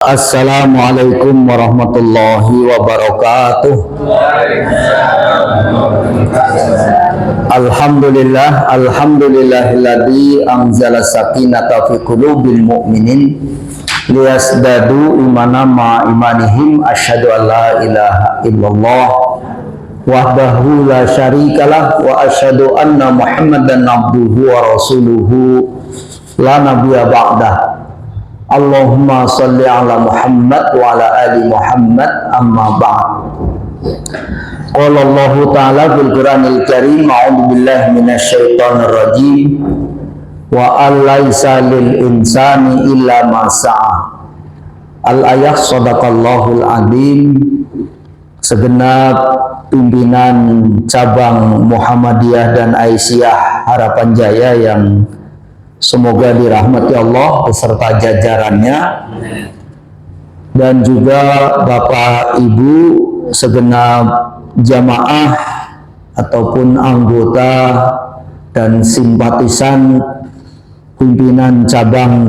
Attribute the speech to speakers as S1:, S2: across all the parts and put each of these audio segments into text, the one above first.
S1: Assalamualaikum warahmatullahi wabarakatuh. Alhamdulillahilladzi anzala sakinata fi qulubil mu'minin liyasdadu imana ma imanihim. Asyhadu an la ilaha illallah wahdahu la syarikalah wa asyhadu anna Muhammadan abduhu wa rasuluhu la nabiyya ba'dah. Allahumma salli ala Muhammad wa ala ali Muhammad, amma ba'd. Qala Allah ta'ala fil Qur'anil Karim, a'udzu billahi minasy syaithanir rajim, wa alaysa lil insani illa ma sa'a. Al-ayah sadaqallahul azim. Segenap pimpinan cabang Muhammadiyah dan Aisyah Harapan Jaya yang semoga dirahmati Allah beserta jajarannya, dan juga Bapak Ibu segenap jamaah ataupun anggota dan simpatisan pimpinan cabang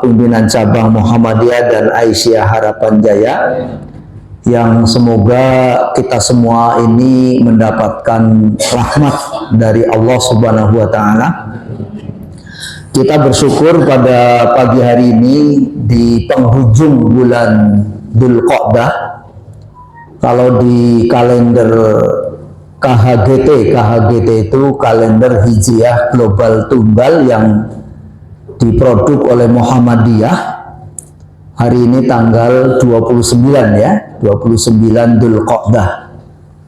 S1: pimpinan cabang Muhammadiyah dan Aisyah Harapan Jaya, yang semoga kita semua ini mendapatkan rahmat dari Allah Subhanahu wa Ta'ala. Kita bersyukur pada pagi hari ini di penghujung bulan Dzulqa'dah. Kalau di kalender KHGT itu kalender Hijriah Global Tunggal yang diproduk oleh Muhammadiyah. Hari ini tanggal 29 ya, 29 Dzulqa'dah.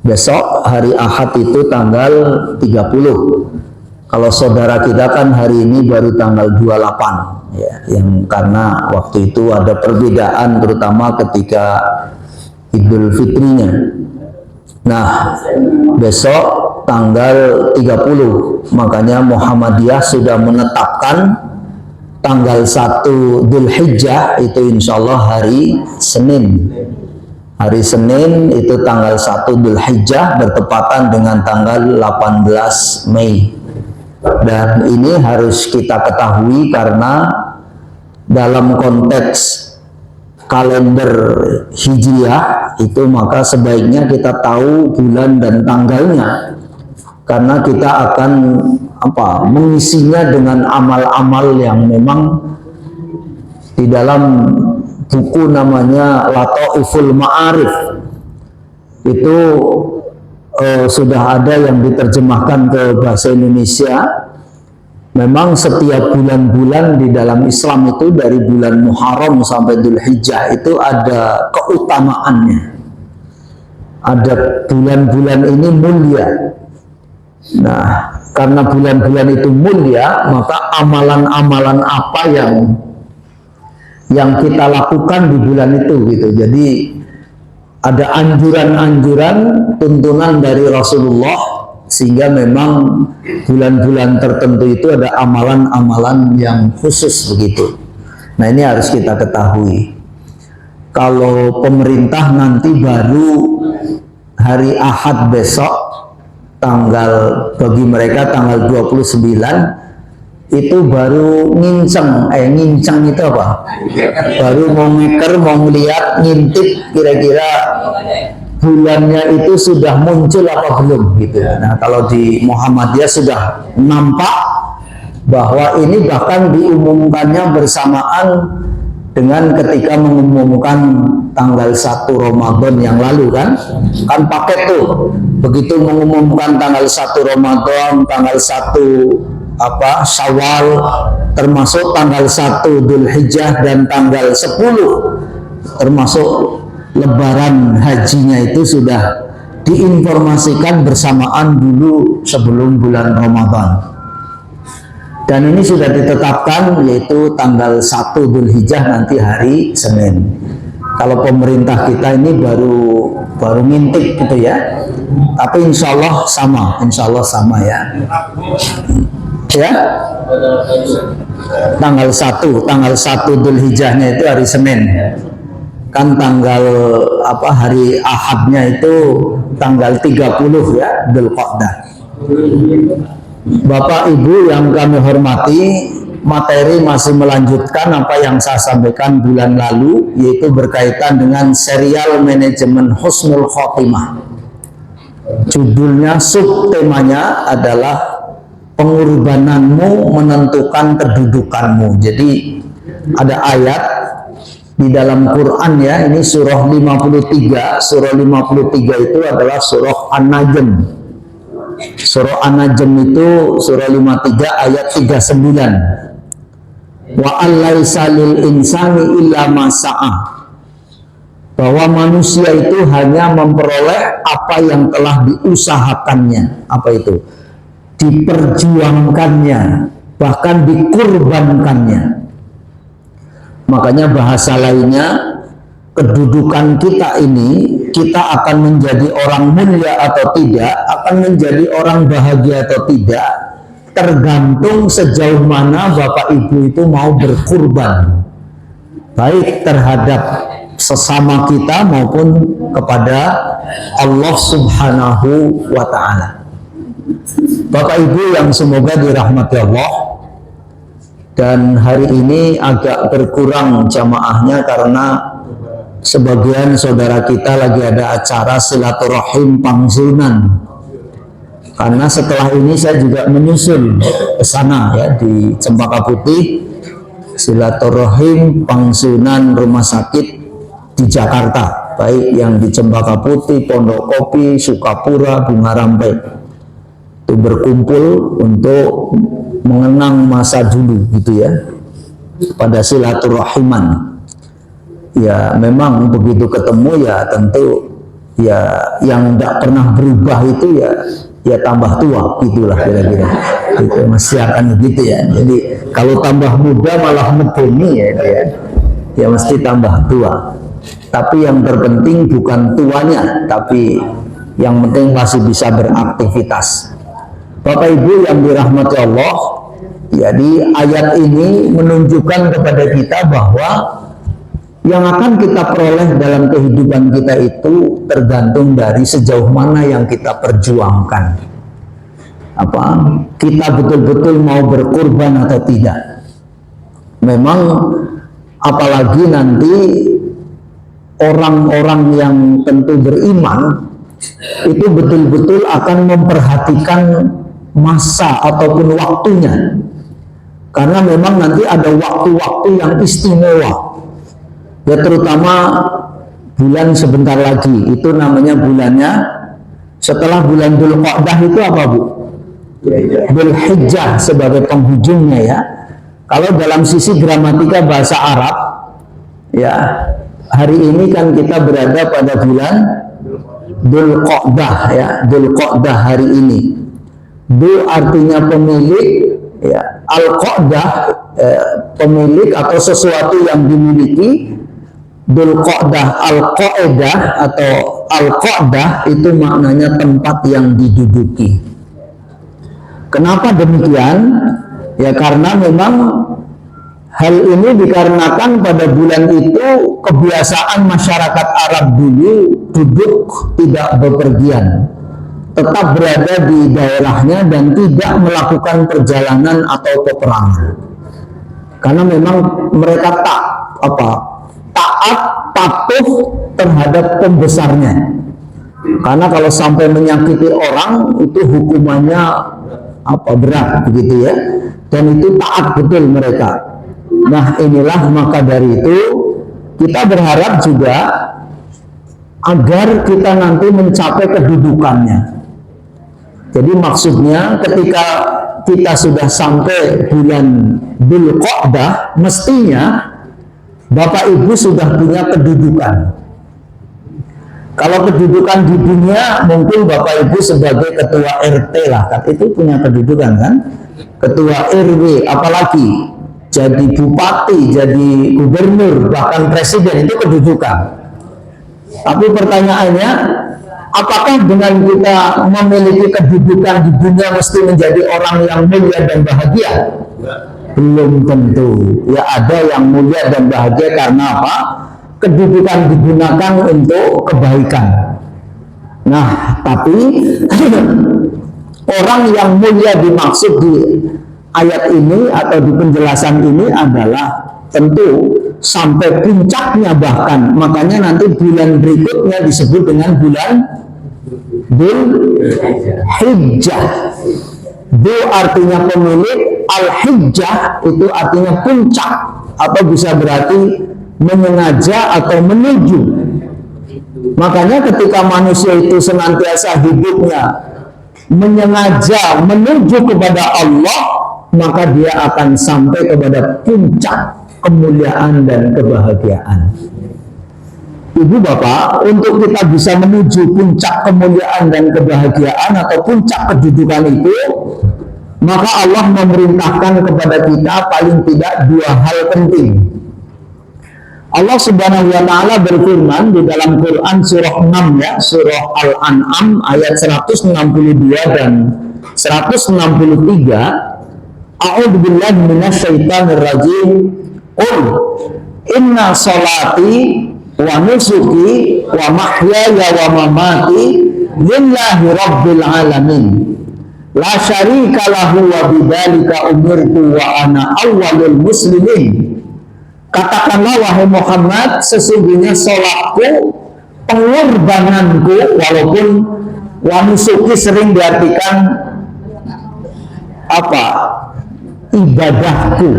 S1: Besok hari Ahad itu tanggal 30. Kalau saudara kita kan hari ini baru tanggal 28 ya, yang karena waktu itu ada perbedaan terutama ketika Idul Fitrinya. Nah, besok tanggal 30, makanya Muhammadiyah sudah menetapkan tanggal 1 Dzulhijjah itu insya Allah hari Senin. Hari Senin itu tanggal 1 Dzulhijjah bertepatan dengan tanggal 18 Mei. Dan ini harus kita ketahui karena dalam konteks kalender Hijriah itu maka sebaiknya kita tahu bulan dan tanggalnya, karena kita akan mengisinya dengan amal-amal yang memang di dalam buku namanya Lataiful Ma'arif itu sudah ada yang diterjemahkan ke bahasa Indonesia. Memang setiap bulan-bulan di dalam Islam itu dari bulan Muharram sampai Dzulhijjah itu ada keutamaannya. Ada bulan-bulan ini mulia. Nah, karena bulan-bulan itu mulia, maka amalan-amalan apa yang kita lakukan di bulan itu gitu. Jadi ada anjuran-anjuran, tuntunan dari Rasulullah, sehingga memang bulan-bulan tertentu itu ada amalan-amalan yang khusus begitu. Nah, ini harus kita ketahui. Kalau pemerintah nanti baru hari Ahad besok, bagi mereka tanggal 29, itu baru nginceng itu apa? Baru mau ngeker, mau melihat, ngintip kira-kira bulannya itu sudah muncul apa belum gitu. Nah, kalau di Muhammadiyah sudah nampak bahwa ini bahkan diumumkannya bersamaan dengan ketika mengumumkan tanggal 1 Ramadan yang lalu kan paket tuh. Begitu mengumumkan tanggal 1 Ramadan, tanggal 1 Syawal, termasuk tanggal 1 Dzulhijjah dan tanggal 10 termasuk lebaran hajinya itu sudah diinformasikan bersamaan dulu sebelum bulan Ramadan. Dan ini sudah ditetapkan yaitu tanggal 1 Dzulhijjah nanti hari Senin. Kalau pemerintah kita ini baru ngintip gitu ya. Tapi insya Allah sama ya. Ya, tanggal 1 Dzulhijjahnya itu hari Senin. Kan tanggal hari Ahadnya itu tanggal 30 ya, Dzulqa'dah. Bapak Ibu yang kami hormati, materi masih melanjutkan apa yang saya sampaikan bulan lalu, yaitu berkaitan dengan serial manajemen husnul khotimah. Judulnya, subtemanya adalah pengorbananmu menentukan kedudukanmu. Jadi ada ayat di dalam Quran ya, ini surah 53. Surah 53 itu adalah surah An-Najm. Surah An-Najm itu surah 53 ayat 39. Wa allaisa lil insani illa ma sa'a. Bahwa manusia itu hanya memperoleh apa yang telah diusahakannya. Apa itu? Diperjuangkannya, bahkan dikurbankannya. Makanya bahasa lainnya, kedudukan kita ini, kita akan menjadi orang mulia atau tidak, akan menjadi orang bahagia atau tidak, tergantung sejauh mana Bapak Ibu itu mau berkurban, baik terhadap sesama kita maupun kepada Allah Subhanahu wa Ta'ala. Bapak Ibu yang semoga dirahmati Allah, dan hari ini agak berkurang jamaahnya karena sebagian saudara kita lagi ada acara silaturahim Pangsunan. Karena setelah ini saya juga menyusul ke sana ya, di Cempaka Putih, silaturahim Pangsunan rumah sakit di Jakarta, baik yang di Cempaka Putih, Pondok Kopi, Sukapura, Bunga Rampai, itu berkumpul untuk mengenang masa dulu gitu ya, pada silaturahiman. Ya memang begitu ketemu ya tentu ya yang tidak pernah berubah itu ya tambah tua gitulah kira-kira. Itu masih akan begitu ya. Jadi kalau tambah muda malah medeni ya, ya mesti tambah tua. Tapi yang terpenting bukan tuanya, tapi yang penting masih bisa beraktivitas. Bapak Ibu yang dirahmati Allah, jadi ayat ini menunjukkan kepada kita bahwa yang akan kita peroleh dalam kehidupan kita itu tergantung dari sejauh mana yang kita perjuangkan. Apa kita betul-betul mau berkorban atau tidak. Memang apalagi nanti orang-orang yang tentu beriman itu betul-betul akan memperhatikan masa ataupun waktunya, karena memang nanti ada waktu-waktu yang istimewa ya, terutama bulan sebentar lagi, itu namanya bulannya setelah bulan Dzulqa'dah itu apa Bu? Dzulhijjah sebagai penghujungnya ya. Kalau dalam sisi gramatika bahasa Arab ya, hari ini kan kita berada pada bulan Dzulqa'dah ya, Dzulqa'dah hari ini. Du artinya pemilik ya, al-qa'dah pemilik atau sesuatu yang dimiliki. Dzulqa'dah, al-qa'idah atau al-qa'dah itu maknanya tempat yang diduduki. Kenapa demikian? Ya karena memang hal ini dikarenakan pada bulan itu kebiasaan masyarakat Arab dulu duduk tidak bepergian, tetap berada di daerahnya dan tidak melakukan perjalanan atau peperangan. Karena memang mereka taat, patuh terhadap pembesarnya. Karena kalau sampai menyakiti orang itu hukumannya berat begitu ya. Dan itu taat betul mereka. Nah inilah maka dari itu kita berharap juga agar kita nanti mencapai kedudukannya. Jadi maksudnya ketika kita sudah sampai bulan Dzulqa'dah, mestinya Bapak Ibu sudah punya kedudukan. Kalau kedudukan di dunia mungkin Bapak Ibu sebagai ketua RT lah, kan itu punya kedudukan kan? Ketua RW, apalagi jadi bupati, jadi gubernur, bahkan presiden, itu kedudukan. Tapi pertanyaannya, apakah dengan kita memiliki kedudukan di dunia mesti menjadi orang yang mulia dan bahagia? Belum tentu. Ya ada yang mulia dan bahagia karena apa? Kedudukan digunakan untuk kebaikan. Nah, tapi orang yang mulia dimaksud di ayat ini atau di penjelasan ini adalah tentu sampai puncaknya, bahkan makanya nanti bulan berikutnya disebut dengan bulan Dzulhijjah. Dzul artinya pemilik, Al-Hijjah itu artinya puncak, atau bisa berarti menyengaja atau menuju. Makanya ketika manusia itu senantiasa hidupnya menyengaja menuju kepada Allah, maka dia akan sampai kepada puncak kemuliaan dan kebahagiaan. Ibu bapak, untuk kita bisa menuju puncak kemuliaan dan kebahagiaan atau puncak kedudukan itu, maka Allah memerintahkan kepada kita paling tidak dua hal penting. Allah Subhanahu wa taala berfirman di dalam Quran surah 6 ya, surah Al-An'am ayat 162 dan 163. A'udzubillahi minasyaitonir rajim. Qul inna sholati wa nusuki wa mahyaya wa mamati lillahi rabbil alamin. La syarika lahu wa bidzalika umirtu wa ana awwalul muslimin. Katakanlah wahai Muhammad, sesungguhnya sholatku, pengorbananku, walaupun wanusuki sering diartikan apa? Ibadahku.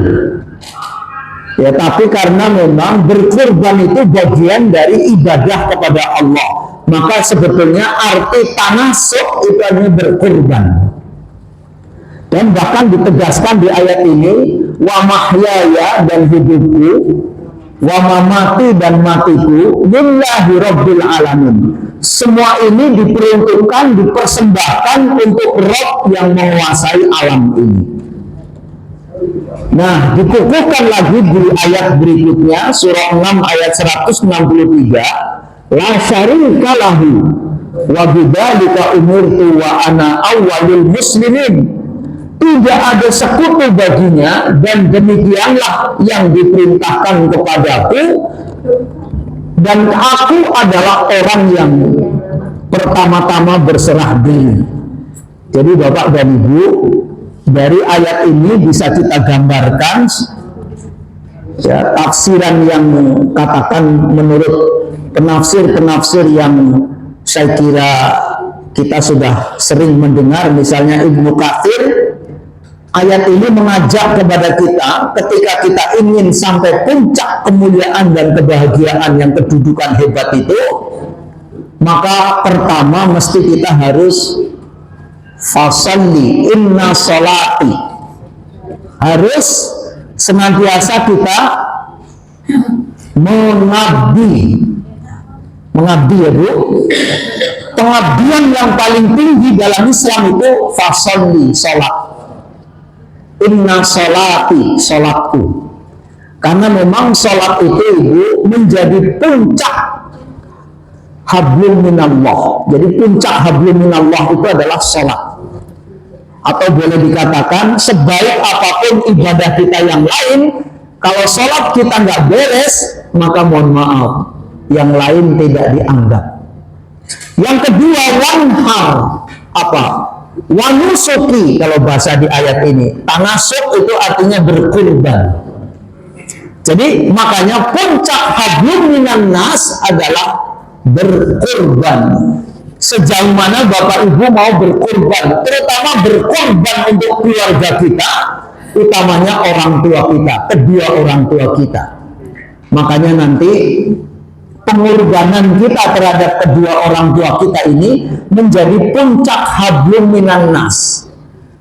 S1: Ya, tapi karena memang berkorban itu bagian dari ibadah kepada Allah, maka sebetulnya arti tanasuk itu artinya berkorban. Dan bahkan ditegaskan di ayat ini, wa mahyaya dan hidupku, wa mamati dan matiku, lillahi rabbil alamin. Semua ini diperuntukkan, dipersembahkan untuk Rabb yang menguasai alam ini. Nah, dikukuhkan lagi di ayat berikutnya, surah 6 ayat 163, la syarika lahu wa bidzalika umirtu wa ana awwalul muslimin. Tidak ada sekutu baginya, dan demikianlah yang diperintahkan kepadaku, dan aku adalah orang yang pertama-tama berserah diri. Jadi Bapak dan Ibu, dari ayat ini bisa kita gambarkan ya, tafsiran yang katakan menurut penafsir-penafsir yang saya kira kita sudah sering mendengar, misalnya Ibnu Katsir. Ayat ini mengajak kepada kita ketika kita ingin sampai puncak kemuliaan dan kebahagiaan yang kedudukan hebat itu, maka pertama mesti kita harus fasalli inna sholati, harus senantiasa kita mengabdi ya Bu. Pengabdian yang paling tinggi dalam Islam itu fasalli, sholat. Inna sholati, sholatku. Karena memang sholat itu Ibu menjadi puncak hablum minallah. Jadi puncak hablum minallah itu adalah sholat. Atau boleh dikatakan sebaik apapun ibadah kita yang lain, kalau sholat kita nggak beres, maka mohon maaf, yang lain tidak dianggap. Yang kedua, wanhar, apa? Wanusuki, kalau bahasa di ayat ini, tanasuk itu artinya berkurban. Jadi makanya puncak hablum minan nas adalah berkurban. Sejauh mana Bapak Ibu mau berkurban, terutama berkurban untuk keluarga kita, utamanya orang tua kita, kedua orang tua kita. Makanya nanti pengorbanan kita terhadap kedua orang tua kita ini menjadi puncak hablum minan nas.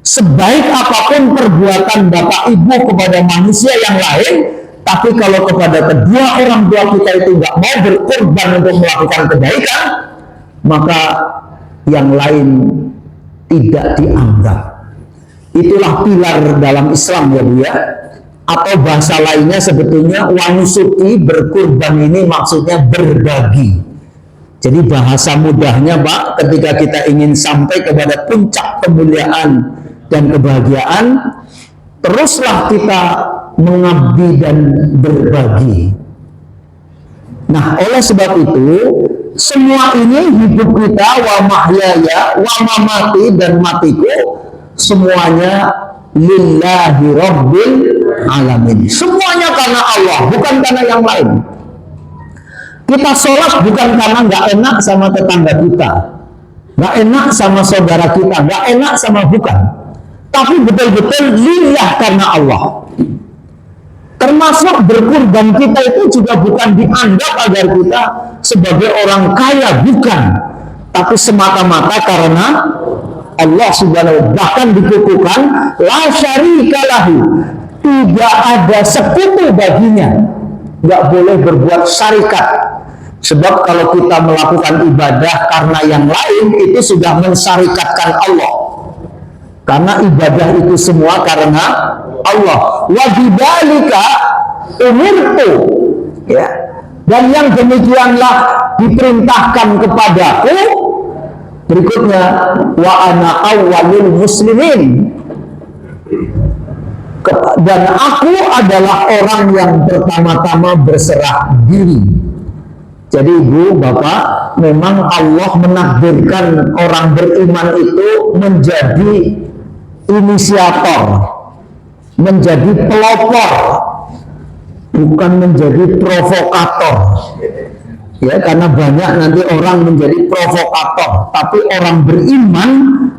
S1: Sebaik apapun perbuatan Bapak Ibu kepada manusia yang lain, tapi kalau kepada kedua orang tua kita itu nggak mau berkorban untuk melakukan kebaikan, maka yang lain tidak dianggap. Itulah pilar dalam Islam ya Bu ya. Atau bahasa lainnya sebetulnya wanusuki, berkurban ini maksudnya berbagi. Jadi bahasa mudahnya Pak, ketika kita ingin sampai kepada puncak kemuliaan dan kebahagiaan, teruslah kita mengabdi dan berbagi. Nah, oleh sebab itu, semua ini hidup kita, wa mahyaya, wa mamati dan matiku, semuanya lillahi rabbil alamin. Semuanya karena Allah, bukan karena yang lain. Kita sholat bukan karena nggak enak sama tetangga kita, nggak enak sama saudara kita, nggak enak sama bukan, tapi betul-betul lillah karena Allah. Termasuk berkurban kita itu juga bukan dianggap agar kita sebagai orang kaya, bukan, tapi semata-mata karena Allah Subhanahu wa ta'ala. Bahkan dikukuhkan la syarika lahu, tidak ada sekutu baginya, nggak boleh berbuat syarikat. Sebab kalau kita melakukan ibadah karena yang lain, itu sudah mensyarikatkan Allah. Karena ibadah itu semua karena Allah. Wa bidzalika umirtu, ya. Dan yang demikianlah diperintahkan kepadaku. Berikutnya, wa ana awwalul muslimin. Dan aku adalah orang yang pertama-tama berserah diri. Jadi ibu, bapak, memang Allah menakdirkan orang beriman itu menjadi inisiator, menjadi pelopor, bukan menjadi provokator. Ya, karena banyak nanti orang menjadi provokator, tapi orang beriman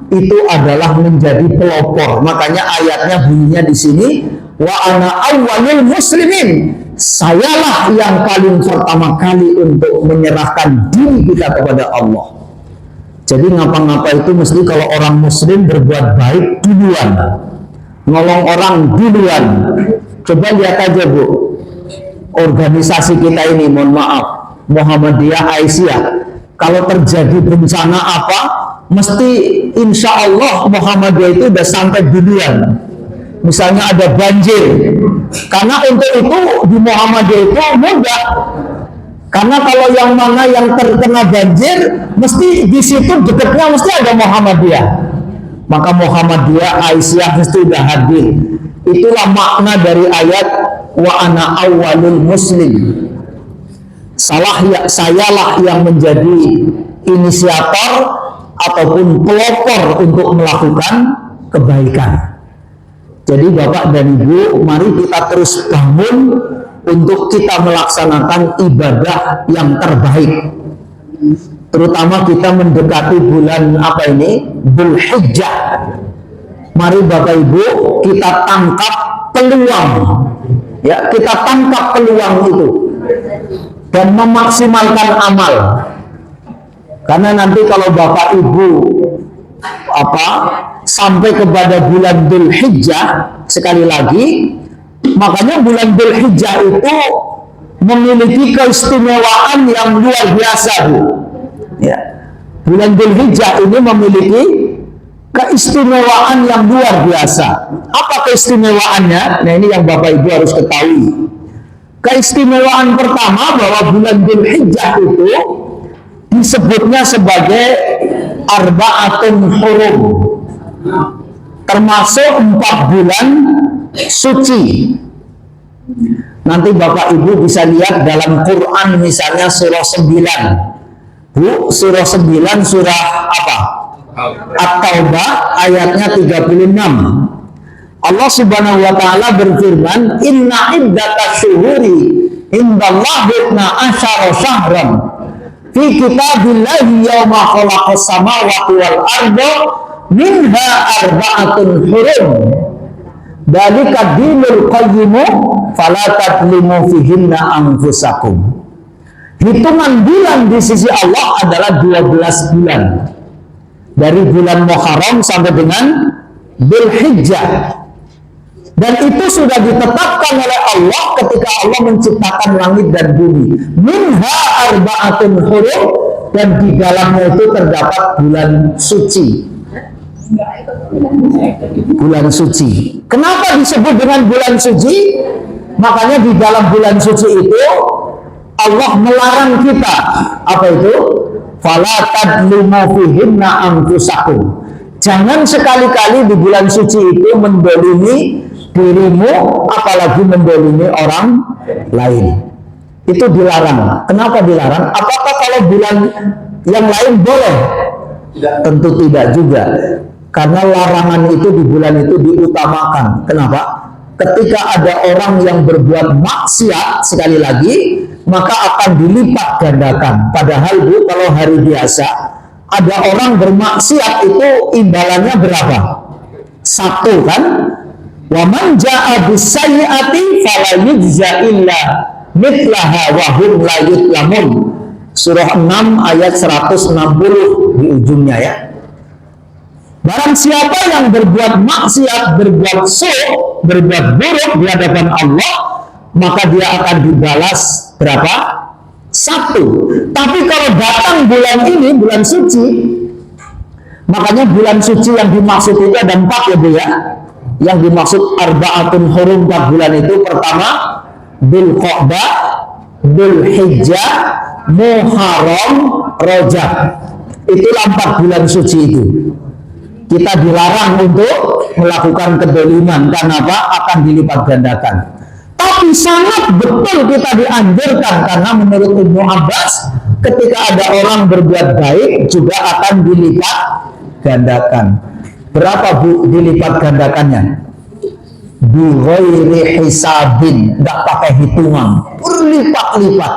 S1: itu adalah menjadi pelopor. Makanya ayatnya bunyinya di sini, wa ana awwalul muslimin. Sayalah yang paling pertama kali untuk menyerahkan diri kita kepada Allah. Jadi ngapa-ngapa itu mesti kalau orang muslim berbuat baik duluan, nolong orang duluan. Coba lihat aja Bu, organisasi kita ini, mohon maaf, Muhammadiyah Aisyah, kalau terjadi bencana apa, mesti insya Allah Muhammadiyah itu udah sampai duluan. Misalnya ada banjir, karena untuk itu di Muhammadiyah itu mudah. Karena kalau yang mana yang terkena banjir, mesti di situ dekatnya mesti ada Muhammadiyah. Maka Muhammadiyah Aisyah mesti sudah hadir. Itulah makna dari ayat wa ana awwalul muslim. Sayalah yang menjadi inisiator ataupun pelopor untuk melakukan kebaikan. Jadi Bapak dan Ibu, mari kita terus bangun untuk kita melaksanakan ibadah yang terbaik. Terutama kita mendekati bulan apa ini? Dzulhijjah. Mari Bapak Ibu, kita tangkap peluang. Ya, kita tangkap peluang itu dan memaksimalkan amal. Karena nanti kalau Bapak Ibu sampai kepada bulan Dzulhijjah, sekali lagi, makanya bulan Dzulhijjah itu memiliki keistimewaan yang luar biasa, Bu. Ya. Bulan Dzulhijjah ini memiliki keistimewaan yang luar biasa. Apa keistimewaannya? Nah, ini yang Bapak Ibu harus ketahui. Keistimewaan pertama bahwa bulan Dzulhijjah itu disebutnya sebagai arba'atun hurum, termasuk 4 bulan suci. Nanti Bapak Ibu bisa lihat dalam Quran, misalnya surah 9. Bu, surah 9 surah apa? At-Taubah ayatnya 36. Allah Subhanahu wa taala berfirman, "Inna iddatash syuhuri indallahi 12 syahran fi kitabillahi yauma khalaqas samawati wal arda minha arba'atun hurum. Dzalika dinul qayyim fala tadlimu fihinna anfusakum." Hitungan bulan di sisi Allah adalah 12 bulan. Dari bulan Muharram sampai dengan Dzulhijjah. Dan itu sudah ditetapkan oleh Allah ketika Allah menciptakan langit dan bumi. Minha arba'atun hurum, dan di dalamnya itu terdapat bulan suci. Bulan suci. Kenapa disebut dengan bulan suci? Makanya di dalam bulan suci itu Allah melarang kita, apa itu? Fala tadlimu fihinna anfusakum. Jangan sekali-kali di bulan suci itu mendolimi dirimu, apalagi mendolimi orang lain. Itu dilarang. Kenapa dilarang? Apakah kalau bulan yang lain boleh? Tentu tidak juga. Karena larangan itu di bulan itu diutamakan. Kenapa? Ketika ada orang yang berbuat maksiat, sekali lagi, maka akan dilipat gandakan. Padahal Bu, kalau hari biasa, ada orang bermaksiat itu imbalannya berapa? 1 kan? Wa man jaa bis-sayyi'ati fala yujza illa mithlaha wa hum la yuzlamun. Surah 6 ayat 160 di ujungnya ya. Barang siapa yang berbuat maksiat, berbuat su'h, berbuat buruk di hadapan Allah, maka dia akan dibalas berapa? 1. Tapi kalau datang bulan ini, bulan suci, makanya bulan suci yang dimaksud itu ada 4 ya Bu ya. Yang dimaksud arba'atun hurum 4 bulan itu, pertama Dzulqa'dah, Dzulhijjah, Muharram, Rajab. Itulah 4 bulan suci itu. Kita dilarang untuk melakukan kedoliman, karena apa? Akan dilipat gandakan. Tapi sangat betul kita dianjurkan, karena menurut Ibnu Abbas, ketika ada orang berbuat baik juga akan dilipat gandakan. Berapa Bu dilipat gandakannya? Bi ghairi hisabin, tidak pakai hitungan, berlipat-lipat.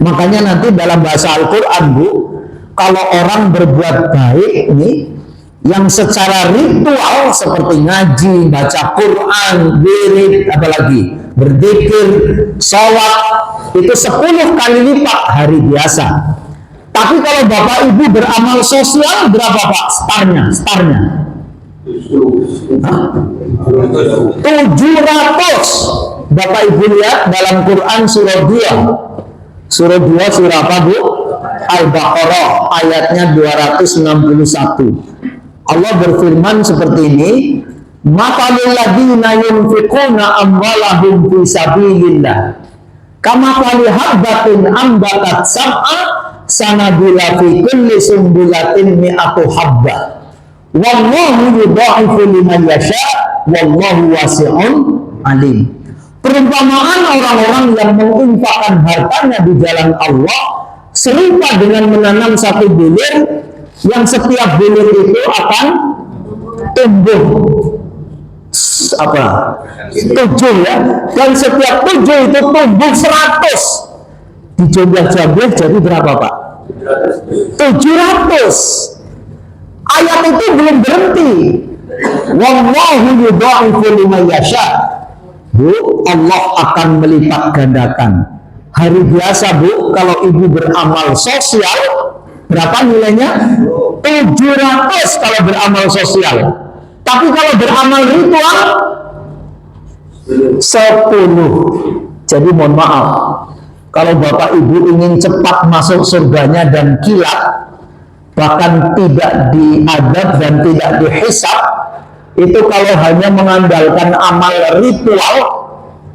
S1: Makanya nanti dalam bahasa Al-Quran Bu, kalau orang berbuat baik nih, yang secara ritual seperti ngaji, baca Quran, wirid, apalagi berzikir, sholat, itu 10 kali lipat hari biasa. Tapi kalau Bapak Ibu beramal sosial, berapa Pak starnya? 700. Bapak Ibu lihat dalam Quran surah 2. Surah 2 surah apa Bu? Al-Baqarah ayatnya 261. Allah berfirman seperti ini, matalul ladzina yunfiquna amwalahum fi sabilillah kamathali habbatin ambatat sab'a sanabila fi kulli sumbulatin mi'atu habbah wallahu yudha'ifu liman yasha wallahu wasi'un alim. Perumpamaan orang-orang yang menginfakkan hartanya di jalan Allah serupa dengan menanam satu bulir yang setiap bulir itu akan tumbuh 7 ya, dan setiap 7 itu tumbuh 100. Dijumlah-jumlah jadi berapa Pak? 700. Ayat itu belum berhenti. Wallahu yudha'ifu liman yasha. Bu, Allah akan melipat gandakan. Hari biasa Bu, kalau Ibu beramal sosial, berapa nilainya? 700 kalau beramal sosial. Tapi kalau beramal ritual 10. Jadi mohon maaf, kalau Bapak Ibu ingin cepat masuk surganya dan kilat, bahkan tidak diadab dan tidak dihisab, itu kalau hanya mengandalkan amal ritual,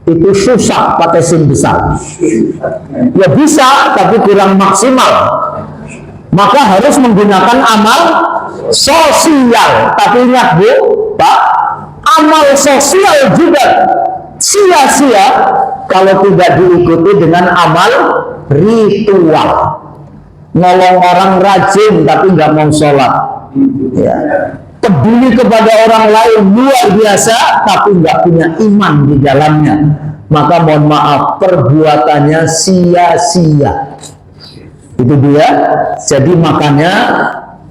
S1: itu susah pakai sin besar. Ya bisa, tapi kurang maksimal. Maka harus menggunakan amal sosial. Tapi ingat Bu, Pak, amal sosial juga sia-sia kalau tidak diikuti dengan amal ritual. Nolong orang rajin tapi nggak mau sholat, ya. Peduli kepada orang lain luar biasa tapi nggak punya iman di dalamnya, maka mohon maaf, perbuatannya sia-sia. Itu dia. Jadi makanya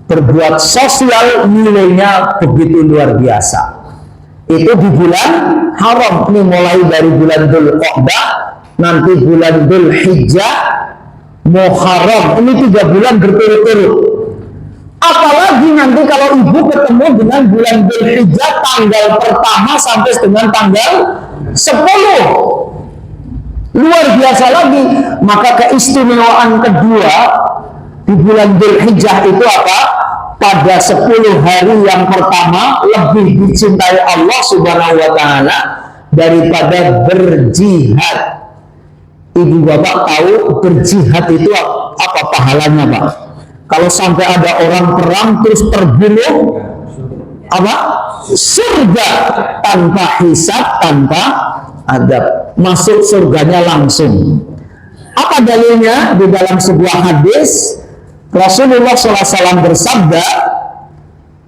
S1: berbuat sosial nilainya begitu luar biasa. Itu di bulan haram. Ini mulai dari bulan Dzulqa'dah, nanti bulan Dzulhijjah, Muharram. Ini 3 bulan berturut-turut. Apalagi nanti kalau Ibu ketemu dengan bulan Dzulhijjah tanggal pertama sampai dengan tanggal 10. Luar biasa lagi. Maka keistimewaan kedua di bulan Dzulhijjah itu apa? Pada 10 hari yang pertama lebih dicintai Allah Subhanahu wa Ta'ala daripada berjihad. Ibu Bapak tahu berjihad itu apa pahalanya Pak? Kalau sampai ada orang perang terus terbunuh, apa? Surga tanpa hisab, tanpa adab. Masuk surganya langsung. Apa dalilnya? Di dalam sebuah hadis Rasulullah SAW bersabda,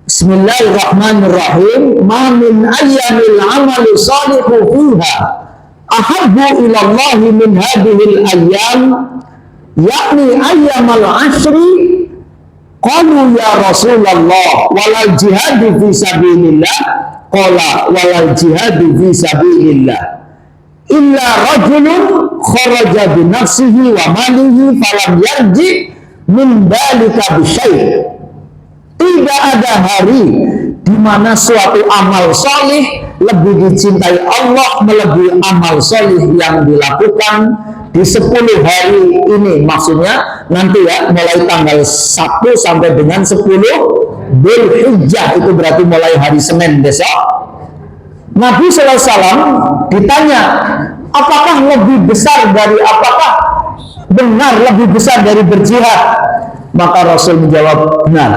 S1: Bismillahirrahmanirrahim. Ma min ayyamil amali salihu fiha ahabbu ila Allah min hadhil ayyam, yakni ayyamal ashri. Qalu ya Rasulullah walal jihadu fi sabilillah. Qala walal jihadu fi sabilillah illa rajulun kharaja bi nafsihi wa malihi falam yarji min dalika bisyai'. Tidak ada hari di mana suatu amal solih lebih dicintai Allah melebihi amal solih yang dilakukan di 10 hari ini. Maksudnya nanti ya, mulai tanggal 1 sampai dengan 10 Dzulhijjah, itu berarti mulai hari Senin besok. Nabi SAW ditanya, apakah lebih besar dari, apakah benar lebih besar dari berjihad? Maka Rasul menjawab, benar,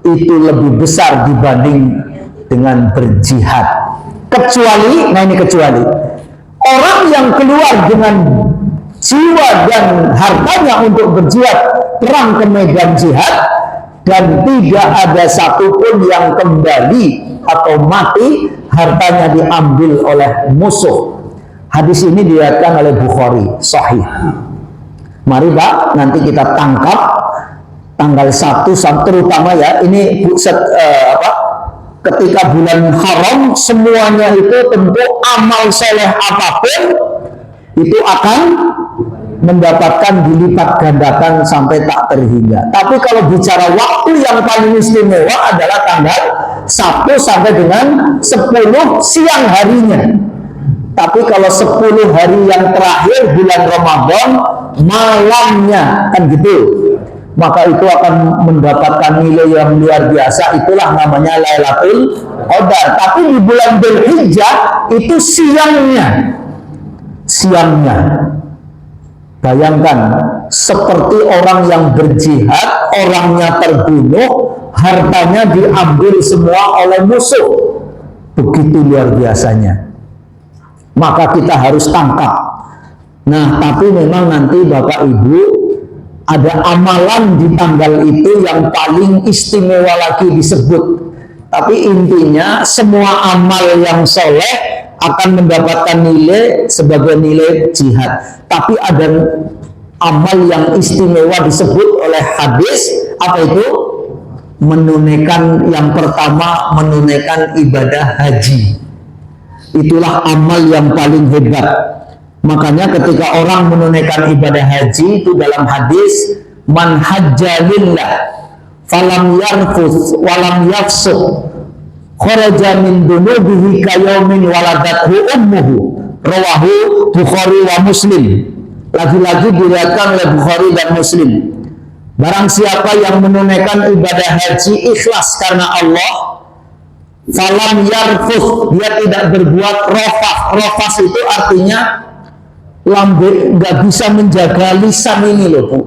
S1: itu lebih besar dibanding dengan berjihad. Kecuali, nah ini kecuali, orang yang keluar dengan jiwa dan hartanya untuk berjihad, perang ke medan jihad, dan tidak ada satupun yang kembali atau mati, hartanya diambil oleh musuh. Hadis ini diriwayatkan oleh Bukhari, sahih. Mari Pak, nanti kita tangkap tanggal 1, terutama ya, ini ketika bulan haram, semuanya itu tentu amal soleh apapun itu akan mendapatkan dilipat gandakan sampai tak terhingga. Tapi kalau bicara waktu yang paling istimewa adalah tanggal 1 sampai dengan 10 siang harinya. Tapi kalau 10 hari yang terakhir bulan Ramadan malamnya, kan gitu, maka itu akan mendapatkan nilai yang luar biasa. Itulah namanya Lailatul Qadar. Tapi di bulan Dzulhijjah itu siangnya. Bayangkan, seperti orang yang berjihad, orangnya terbunuh, hartanya diambil semua oleh musuh. Begitu luar biasanya. Maka kita harus tangkap. Nah, tapi memang nanti Bapak Ibu, ada amalan di tanggal itu yang paling istimewa lagi disebut. Tapi intinya semua amal yang soleh akan mendapatkan nilai sebagai nilai jihad. Tapi ada amal yang istimewa disebut oleh hadis, apa itu? Menunaikan, yang pertama menunaikan ibadah haji. Itulah amal yang paling hebat. Makanya ketika orang menunaikan ibadah haji itu dalam hadis, man hajjalillah falam yarfus walam yafsuq kharaja min dunubihi kayaumin waladathu ummuhu, rawahu Bukhari wa Muslim. Lagi-lagi diriwayatkan oleh Bukhari dan Muslim. Barang siapa yang menunaikan ibadah haji ikhlas karena Allah, falam yarfus, dia tidak berbuat rafas. Rafas itu artinya lambe, nggak bisa menjaga lisan ini loh Bu.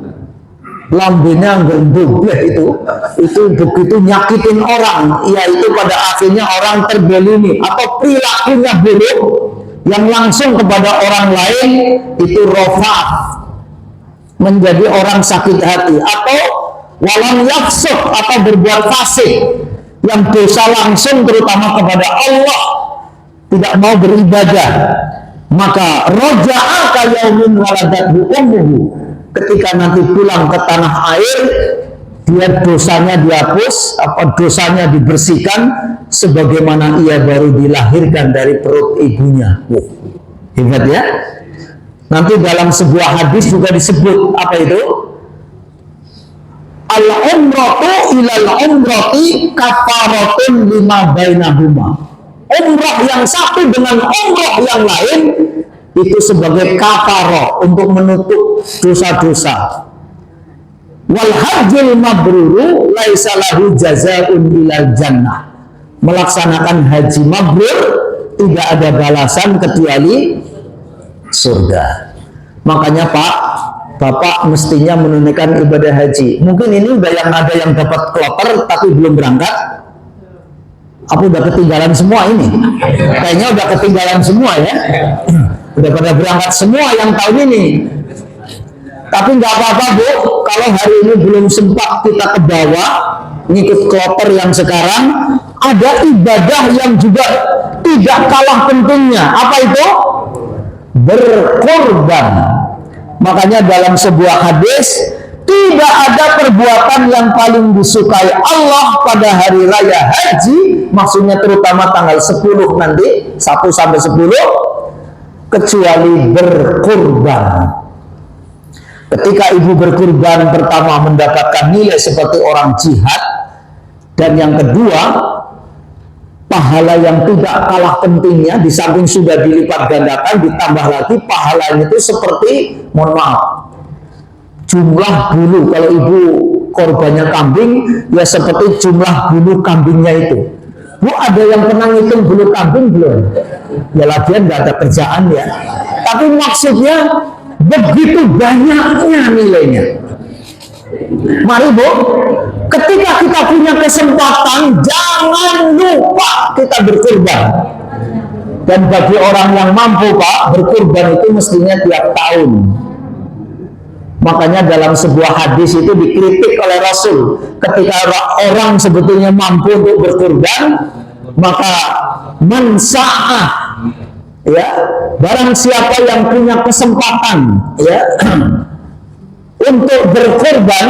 S1: Lambenya gendut itu begitu nyakitin orang, yaitu pada akhirnya orang terzalimi atau perilakunya buruk yang langsung kepada orang lain, itu rafas, menjadi orang sakit hati. Atau walam yafsuq, atau berbuat fasik, yang dosa langsung terutama kepada Allah, tidak mau beribadah. Maka roja'a kayaumin waladathu ummuhu, ketika nanti pulang ke tanah air, dia dosanya dihapus, apa dosanya dibersihkan sebagaimana ia baru dilahirkan dari perut ibunya. Hebat ya. Nanti dalam sebuah hadis juga disebut, apa itu? Al-umratu ilal umrati kafaratun lima bainahuma. Umrah yang satu dengan umrah yang lain itu sebagai kafarah untuk menutup dosa-dosa. Wal hajjul mabruru laisa lahu jazaa'un ilal jannah. Melaksanakan haji mabrur tidak ada balasan kecuali surga. Makanya Pak, Bapak mestinya menunaikan ibadah haji. Mungkin ini udah yang ada yang dapat kloter tapi belum berangkat. Aku udah ketinggalan semua ini. Kayaknya udah ketinggalan semua ya. Udah pada berangkat semua yang tahun ini. Tapi nggak apa-apa Bu, kalau hari ini belum sempat kita ke bawah, ngikut kloter yang sekarang, ada ibadah yang juga tidak kalah pentingnya. Apa itu? Berkorban. Makanya dalam sebuah hadis, tidak ada perbuatan yang paling disukai Allah pada hari raya haji, maksudnya terutama tanggal 10 nanti, 1 sampai 10, kecuali berkorban. Ketika ibu berkorban, pertama mendapatkan nilai seperti orang jihad, dan yang kedua, pahala yang tidak kalah pentingnya, di samping sudah dilipat gandakan, ditambah lagi pahalanya itu seperti, mohon maaf, jumlah bulu. Kalau ibu korbannya kambing, ya seperti jumlah bulu kambingnya itu. Bu, ada yang pernah ngitung bulu kambing belum? Ya lagian nggak ada kerjaan ya. Tapi maksudnya begitu banyaknya nilainya. Mari Bu, ketika kita punya kesempatan, jangan lupa kita berkorban. Dan bagi orang yang mampu Pak, berkorban itu mestinya tiap tahun. Makanya dalam sebuah hadis itu dikritik oleh Rasul, ketika orang sebetulnya mampu untuk berkorban, maka mansa'ah, ya, barang siapa yang punya kesempatan, ya, untuk berkorban,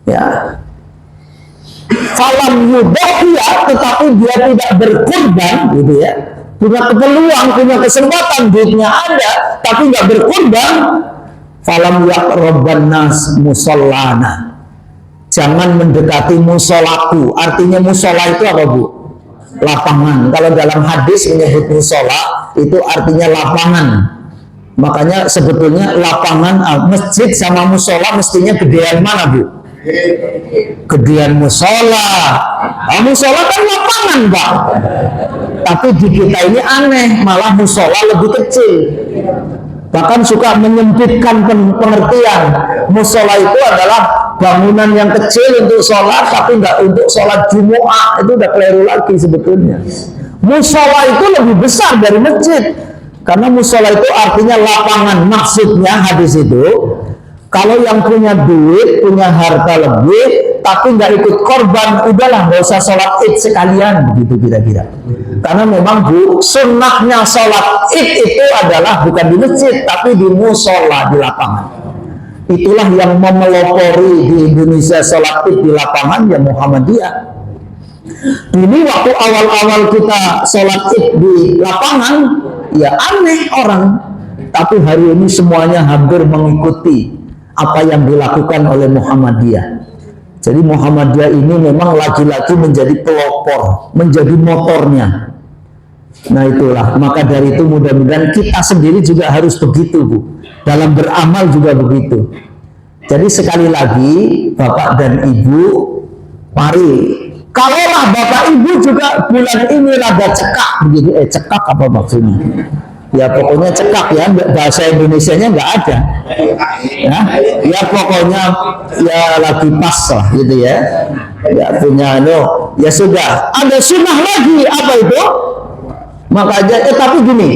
S1: ya, falam yudhiyah, tetapi dia tidak berkorban, gitu ya, punya peluang, punya kesempatan, duitnya ada, tapi nggak berkorban, falam yaqraban nas musallana, jangan mendekati musolaku. Artinya musola itu apa Bu? Lapangan. Kalau dalam hadis menyebut musola itu artinya lapangan. Makanya sebetulnya lapangan, masjid sama musola mestinya gedean mana Bu? Gedean musola. Nah, musola kan lapangan Pak. Tapi di kita ini aneh, malah musola lebih kecil. Bahkan suka menyempitkan pengertian. Musola itu adalah bangunan yang kecil untuk sholat, tapi nggak untuk sholat Jumu'ah. Itu udah keliru lagi sebetulnya. Musola itu lebih besar dari masjid, karena musola itu artinya lapangan. Maksudnya hadis itu, kalau yang punya duit, punya harta lebih, tapi nggak ikut korban, udahlah nggak usah sholat id sekalian, begitu kira-kira. Karena memang Bu, sunnahnya sholat id itu adalah bukan di masjid, tapi di musola, di lapangan. Itulah yang memelopori di Indonesia sholat id di lapangan, ya Muhammadiyah. Ini waktu awal-awal kita sholat id di lapangan, ya aneh orang. Tapi hari ini semuanya hampir mengikuti apa yang dilakukan oleh Muhammadiyah. Jadi Muhammadiyah ini memang lagi-lagi menjadi pelopor, menjadi motornya. Nah itulah, maka dari itu mudah-mudahan kita sendiri juga harus begitu Bu. Dalam beramal juga begitu. Jadi sekali lagi Bapak dan Ibu, mari, kalaulah Bapak Ibu juga bulan ini rada cekak begitu, cekak apa maksudnya? Ya pokoknya cekak ya, bahasa Indonesianya nggak ada. Ya pokoknya ya lagi pas lah gitu ya. Ya punya ya sudah. Ada sunnah lagi, apa itu? Makanya tapi gini,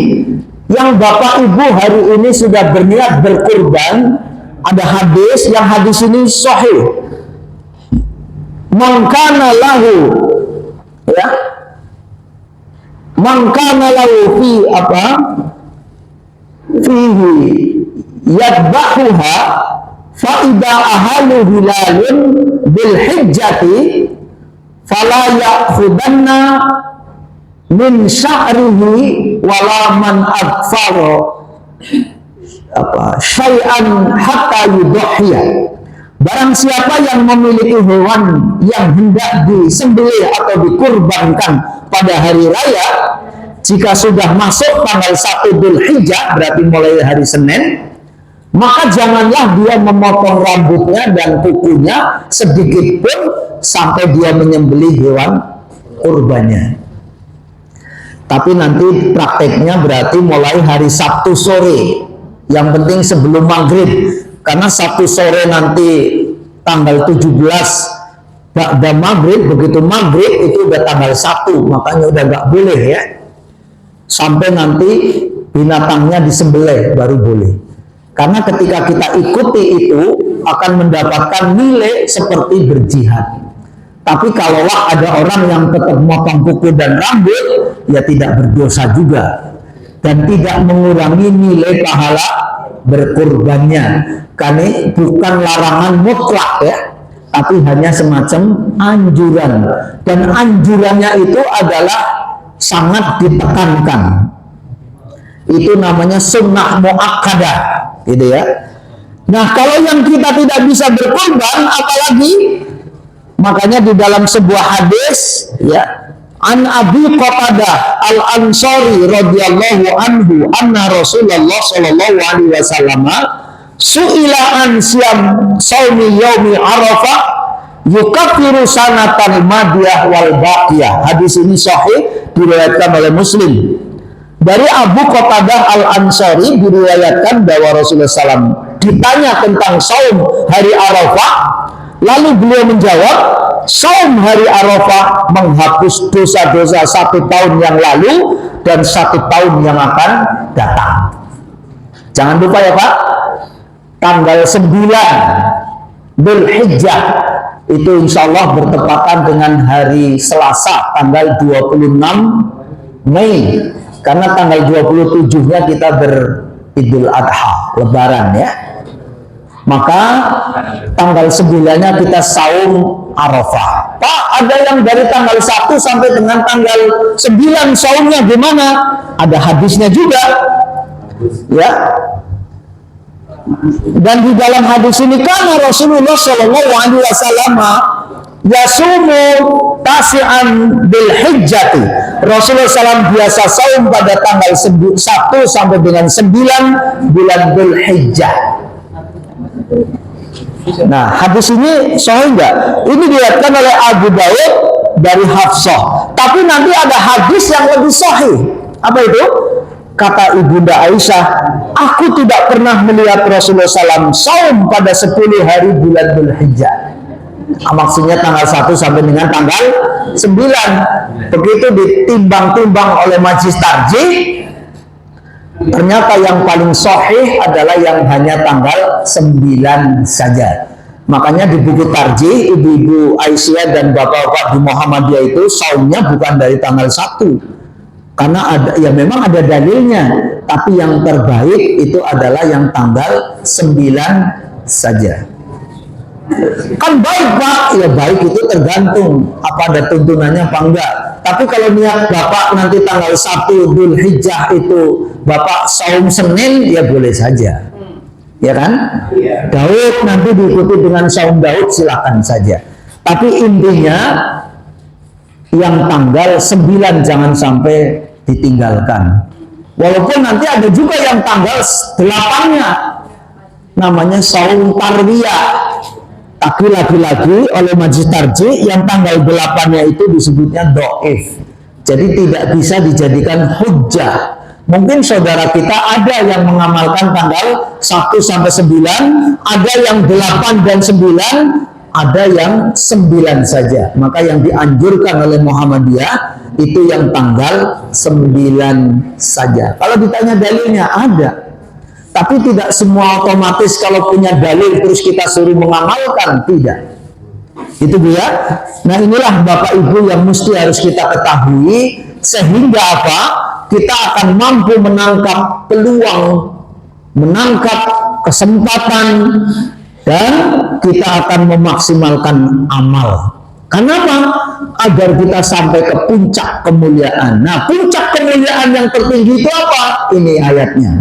S1: yang Bapak Ibu hari ini sudah berniat berkurban, ada hadis, yang hadis ini sahih. Man kana lahu, ya, man kana lahu fi apa? Fihi yadbahuha fa idza ahalu hilalun bil hijjati fala ya'khudanna min sya'rihi wala man adfara apa syai'an hatta yudhhiya. Barang siapa yang memiliki hewan yang hendak disembelih atau dikurbankan pada hari raya, jika sudah masuk tanggal 1 Dzulhijjah, berarti mulai hari Senin, maka janganlah dia memotong rambutnya dan kukunya sedikit pun sampai dia menyembelih hewan kurbannya. Tapi nanti prakteknya berarti mulai hari Sabtu sore, yang penting sebelum maghrib, karena Sabtu sore nanti tanggal 17 ba'da maghrib, begitu maghrib itu udah tanggal 1, makanya udah nggak boleh ya, sampai nanti binatangnya disembelih baru boleh. Karena ketika kita ikuti itu akan mendapatkan nilai seperti berjihad. Tapi kalaulah ada orang yang tetap motong kuku dan rambut, ya tidak berdosa juga dan tidak mengurangi nilai pahala berkurbannya. Karena bukan larangan mutlak ya, tapi hanya semacam anjuran, dan anjurannya itu adalah sangat ditekankan. Itu namanya sunnah muakkadah, gitu ya. Nah, kalau yang kita tidak bisa berkorban, apalagi? Makanya di dalam sebuah hadis, ya, An Abi Qatadah Al-Ansari radhiyallahu anhu anna Rasulullah sallallahu alaihi wasallam su'ila an siyam shaumi yaumi Arafah yukaffiru sanatan madiyah wal baqiyah. Hadis ini sahih, diriwayatkan oleh Muslim. Dari Abu Qatadah Al-Ansari diriwayatkan bahwa Rasulullah SAW ditanya tentang saum hari Arafah, lalu beliau menjawab, saum hari Arafah menghapus dosa-dosa 1 tahun yang lalu dan 1 tahun yang akan datang. Jangan lupa ya Pak, tanggal 9 Dzulhijjah itu insya Allah bertepatan dengan hari Selasa tanggal 26 Mei, karena tanggal 27-nya kita beridul adha, lebaran ya. Maka tanggal 9-nya kita saum Arafah. Pak, ada yang dari tanggal 1 sampai dengan tanggal 9 saumnya gimana? Ada hadisnya juga. Ya. Dan di dalam hadis ini kan Rasulullah Shallallahu alaihi wasallam yasumu tasi'an bil hijjati. Rasulullah SAW biasa saum pada tanggal 1 sampai dengan 9 bulan Dzul Hijjah. Nah, hadis ini sahih enggak? Ini diriwayatkan oleh Abu Daud dari Hafsah. Tapi nanti ada hadis yang lebih sahih. Apa itu? Kata Ibunda Aisyah, aku tidak pernah melihat Rasulullah SAW saum pada 10 hari bulan Dzul Hijjah. Maksudnya tanggal 1 sampai dengan tanggal 9. Begitu ditimbang-timbang oleh Majelis Tarjih, ternyata yang paling sahih adalah yang hanya tanggal 9 saja. Makanya di buku Tarjih, Ibu-ibu Aisyah dan Bapak-bapak di Muhammadiyah itu saumnya bukan dari tanggal 1. Karena ada, ya memang ada dalilnya, tapi yang terbaik itu adalah yang tanggal 9 saja. Kan baik Pak, ya baik itu tergantung apa ada tuntunannya apa enggak. Tapi kalau niat Bapak nanti tanggal 1 Dzul Hijjah itu Bapak saum Senin, ya boleh saja. Ya kan? Daud nanti diikuti dengan saum Daud, silakan saja. Tapi intinya yang tanggal 9 jangan sampai ditinggalkan. Walaupun nanti ada juga yang tanggal 8-nya namanya saum Tarwiyah. Tapi lagi-lagi oleh Majelis Tarjih yang tanggal 8-nya itu disebutnya dhaif. Jadi tidak bisa dijadikan hujjah. Mungkin saudara kita ada yang mengamalkan tanggal 1 sampai 9, ada yang 8 dan 9, ada yang 9 saja. Maka yang dianjurkan oleh Muhammadiyah itu yang tanggal 9 saja. Kalau ditanya dalilnya, ada. Tapi tidak semua otomatis kalau punya dalil terus kita suruh mengamalkan, tidak. Itu dia. Nah, inilah Bapak Ibu yang mesti harus kita ketahui, sehingga apa? Kita akan mampu menangkap peluang, menangkap kesempatan, dan kita akan memaksimalkan amal. Kenapa? Agar kita sampai ke puncak kemuliaan. Nah, puncak kemuliaan yang tertinggi itu apa? Ini ayatnya.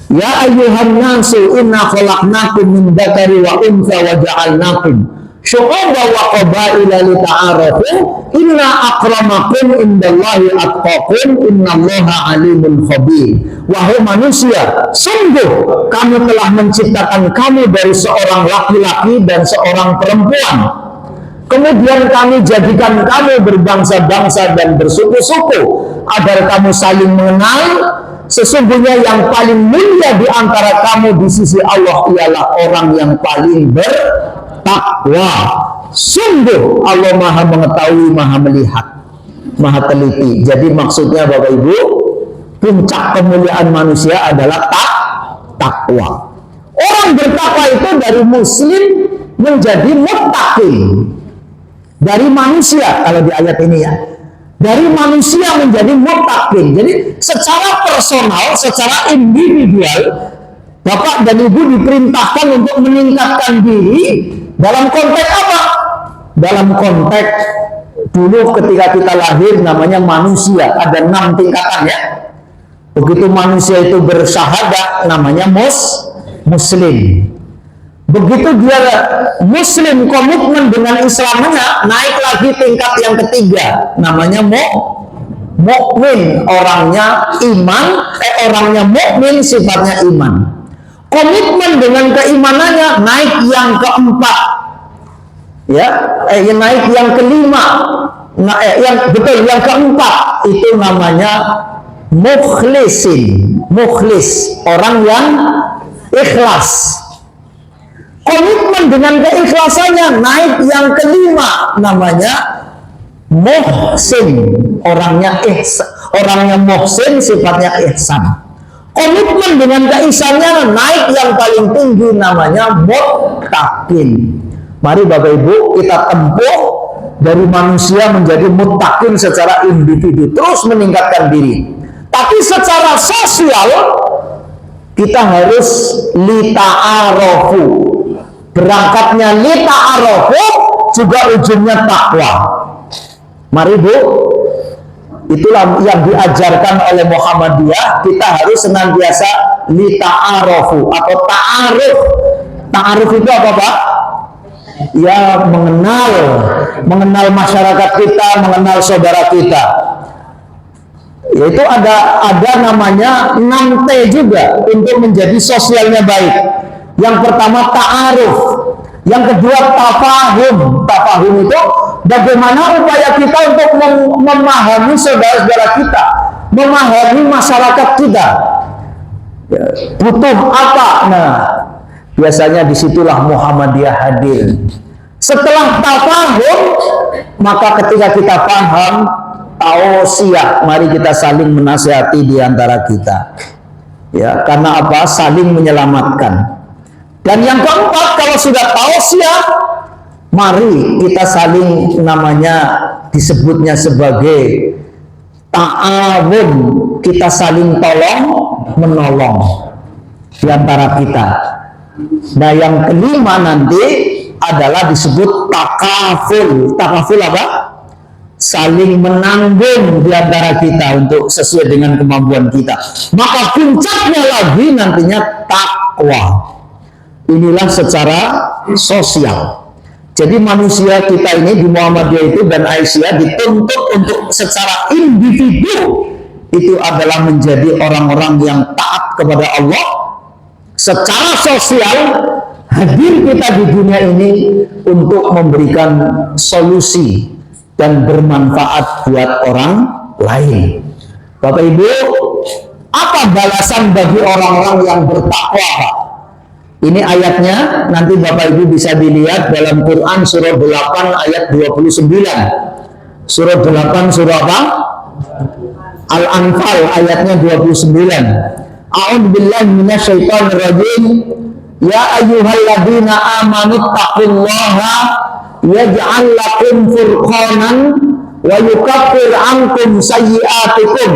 S1: Ya ayyuhan nasu inna khalaqnakum min dzakari wa untha wa ja'alnakum syu'uban wa qabaila lita'arafu inna akramakum indallahi atqakum innallaha alimun khabir. Wahai manusia, sungguh kami telah menciptakan kamu dari seorang laki-laki dan seorang perempuan. Kemudian kami jadikan kamu berbangsa-bangsa dan bersuku-suku agar kamu saling mengenal. Sesungguhnya yang paling mulia di antara kamu di sisi Allah ialah orang yang paling bertakwa. Sungguh Allah Maha mengetahui, Maha melihat, Maha teliti. Jadi maksudnya Bapak Ibu, puncak kemuliaan manusia adalah takwa. Orang bertakwa itu dari muslim menjadi muttaqin. Dari manusia, kalau di ayat ini ya. Dari manusia menjadi muttaqin. Jadi secara personal, secara individual, Bapak dan Ibu diperintahkan untuk meningkatkan diri dalam konteks apa? Dalam konteks dulu ketika kita lahir namanya manusia, ada 6 tingkatan ya. Begitu manusia itu bersyahadat namanya muslim. Begitu dia muslim komitmen dengan Islamnya, naik lagi tingkat yang ketiga namanya mukmin, orangnya iman, orangnya mukmin sifatnya iman. Komitmen dengan keimanannya naik yang keempat, ya, naik yang kelima, yang keempat itu namanya mukhlis, orang yang ikhlas. Komitmen dengan keikhlasannya naik yang kelima, namanya muhsin, orangnya muhsin sifatnya ihsan. Komitmen dengan keisannya naik yang paling tinggi, namanya muttaqin. Mari Bapak Ibu kita tempuh dari manusia menjadi muttaqin secara individu, terus meningkatkan diri. Tapi secara sosial kita harus lita'arofu. Berangkatnya lita'arofu juga ujungnya takwa. Mari Bu, itulah yang diajarkan oleh Muhammadiyah. Kita harus senantiasa lita'arofu atau ta'aruf. Ta'aruf itu apa Pak? Ya mengenal masyarakat kita, mengenal saudara kita. Yaitu ada namanya 6T juga untuk menjadi sosialnya baik. Yang pertama ta'aruf, yang kedua tafahum. Tafahum itu bagaimana upaya kita untuk memahami saudara-saudara kita, memahami masyarakat kita, butuh apa. Nah, biasanya disitulah Muhammadiyah hadir. Setelah tafahum, maka ketika kita paham, tausiah, mari kita saling menasihati di antara kita. Ya, karena apa? Saling menyelamatkan. Dan yang keempat, kalau sudah tausiah, mari kita saling disebutnya sebagai ta'awun, kita saling tolong menolong di antara kita. Nah, yang kelima nanti adalah disebut takaful. Takaful apa? Saling menanggung di antara kita untuk sesuai dengan kemampuan kita. Maka puncaknya lagi nantinya takwa. Inilah secara sosial. Jadi manusia kita ini di Muhammadiyah itu dan Aisyah dituntut untuk secara individu itu adalah menjadi orang-orang yang taat kepada Allah. Secara sosial hadir kita di dunia ini untuk memberikan solusi dan bermanfaat buat orang lain. Bapak Ibu, apa balasan bagi orang-orang yang bertakwa, Pak? Ini ayatnya nanti Bapak Ibu bisa dilihat dalam Quran surah 8 ayat 29. Surah 8 surah apa? Al-Anfal ayatnya 29. A'udzubillahi minasyaitonir rajim. Ya ayyuhalladzina amanu taqullaha yaj'al lakum furqanan wa yukaffir 'ankum sayyi'atikum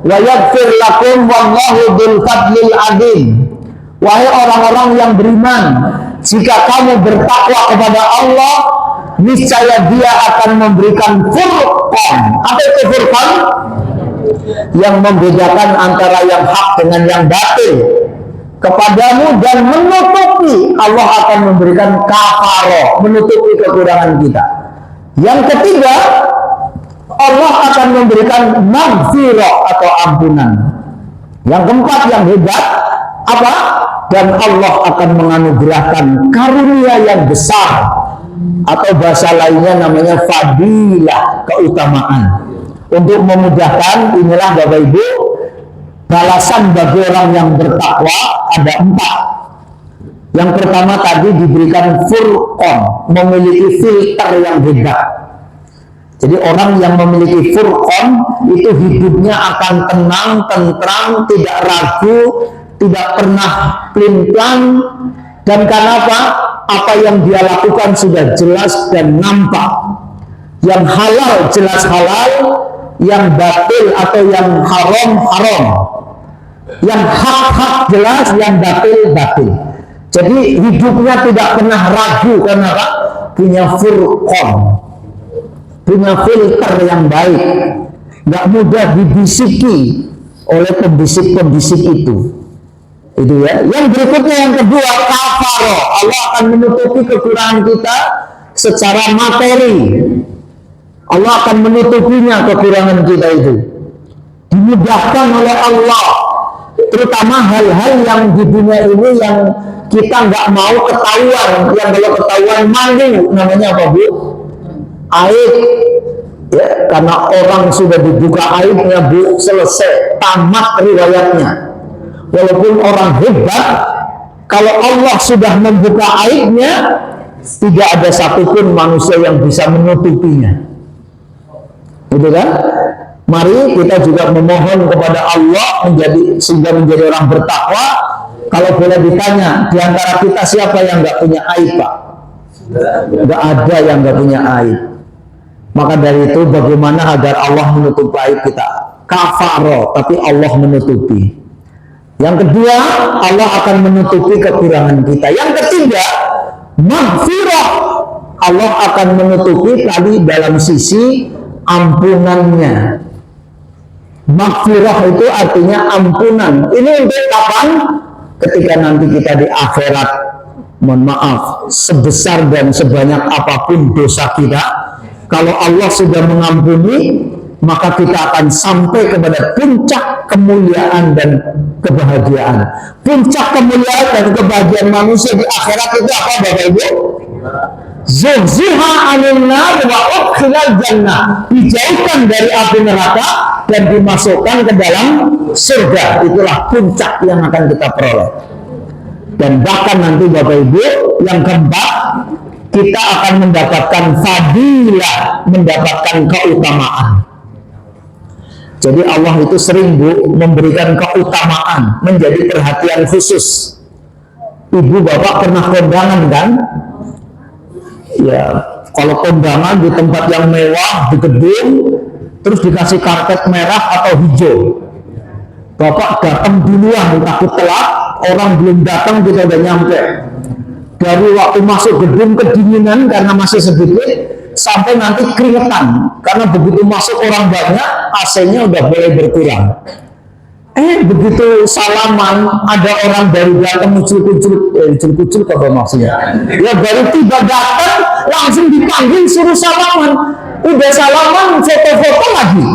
S1: wa yaghfir lakum wallahu dzul fadlil 'adzim. Wahai orang-orang yang beriman, jika kamu bertakwa kepada Allah, niscaya Dia akan memberikan furqan. Apa itu furqan? Yang membedakan antara yang hak dengan yang batil kepadamu dan menutupi. Allah akan memberikan kafaroh, menutupi kekurangan kita. Yang ketiga, Allah akan memberikan maghfirah atau ampunan. Yang keempat yang hebat apa? Dan Allah akan menganugerahkan karunia yang besar, atau bahasa lainnya namanya fadilah, keutamaan. Untuk memudahkan, inilah Bapak Ibu, balasan bagi orang yang bertakwa ada 4. Yang pertama tadi diberikan furqan, memiliki filter yang hebat. Jadi orang yang memiliki furqan itu hidupnya akan tenang, tentram, tidak ragu, tidak pernah pelin-pelan, dan karena apa? Apa yang dia lakukan sudah jelas dan nampak. Yang halal jelas halal, yang batil atau yang haram haram. Yang hak-hak jelas, yang batil. Jadi hidupnya tidak pernah ragu karena punya furqan, punya filter yang baik, nggak mudah dibisiki oleh pembisik-pembisik itu ya. Yang berikutnya yang kedua, kafaro. Allah akan menutupi kekurangan kita secara materi. Allah akan menutupinya kekurangan kita itu, dimudahkan oleh Allah. Terutama hal-hal yang di dunia ini yang kita nggak mau ketahuan, yang kalau ketahuan malu, namanya apa Bu? Aib. Ya, karena orang sudah dibuka aibnya Bu, selesai, tamat riwayatnya. Walaupun orang hebat, kalau Allah sudah membuka aibnya, tidak ada satupun manusia yang bisa menutupinya. Gitu kan? Mari kita juga memohon kepada Allah sehingga menjadi orang bertakwa. Kalau boleh ditanya, di antara kita siapa yang nggak punya aib, Pak? Nggak ada yang nggak punya aib. Maka dari itu bagaimana agar Allah menutupi aib kita? Kafaro, tapi Allah menutupi. Yang kedua, Allah akan menutupi kekurangan kita. Yang ketiga, maghfirah. Allah akan menutupi tadi dalam sisi ampunannya. Maghfirah itu artinya ampunan. Ini untuk kapan? Ketika nanti kita di akhirat, mohon maaf, sebesar dan sebanyak apapun dosa kita, kalau Allah sudah mengampuni, maka kita akan sampai kepada puncak kemuliaan dan kebahagiaan. Puncak kemuliaan dan kebahagiaan manusia di akhirat itu apa, Bapak Ibu? Zuhziha 'anil nar wa udkhilal jannah. Dijauhkan dari api neraka dan dimasukkan ke dalam surga. Itulah puncak yang akan kita peroleh. Dan bahkan nanti Bapak Ibu, yang keempat, kita akan mendapatkan fadilah, mendapatkan keutamaan. Jadi Allah itu sering Bu memberikan keutamaan, menjadi perhatian khusus. Ibu bapak pernah kondangan kan? Ya, kalau kondangan di tempat yang mewah, di gedung, terus dikasih karpet merah atau hijau. Bapak datang duluan, takut telat, orang belum datang kita udah nyampe. Dari waktu masuk gedung kedinginan karena masih sedikit, sampai nanti keringetan karena begitu masuk orang banyak, AC-nya udah mulai berkurang. Begitu salaman, ada orang baru datang muncul-muncul apa maksudnya? Ya baru tiba datang, langsung dipanggil suruh salaman. Udah salaman, foto-foto lagi.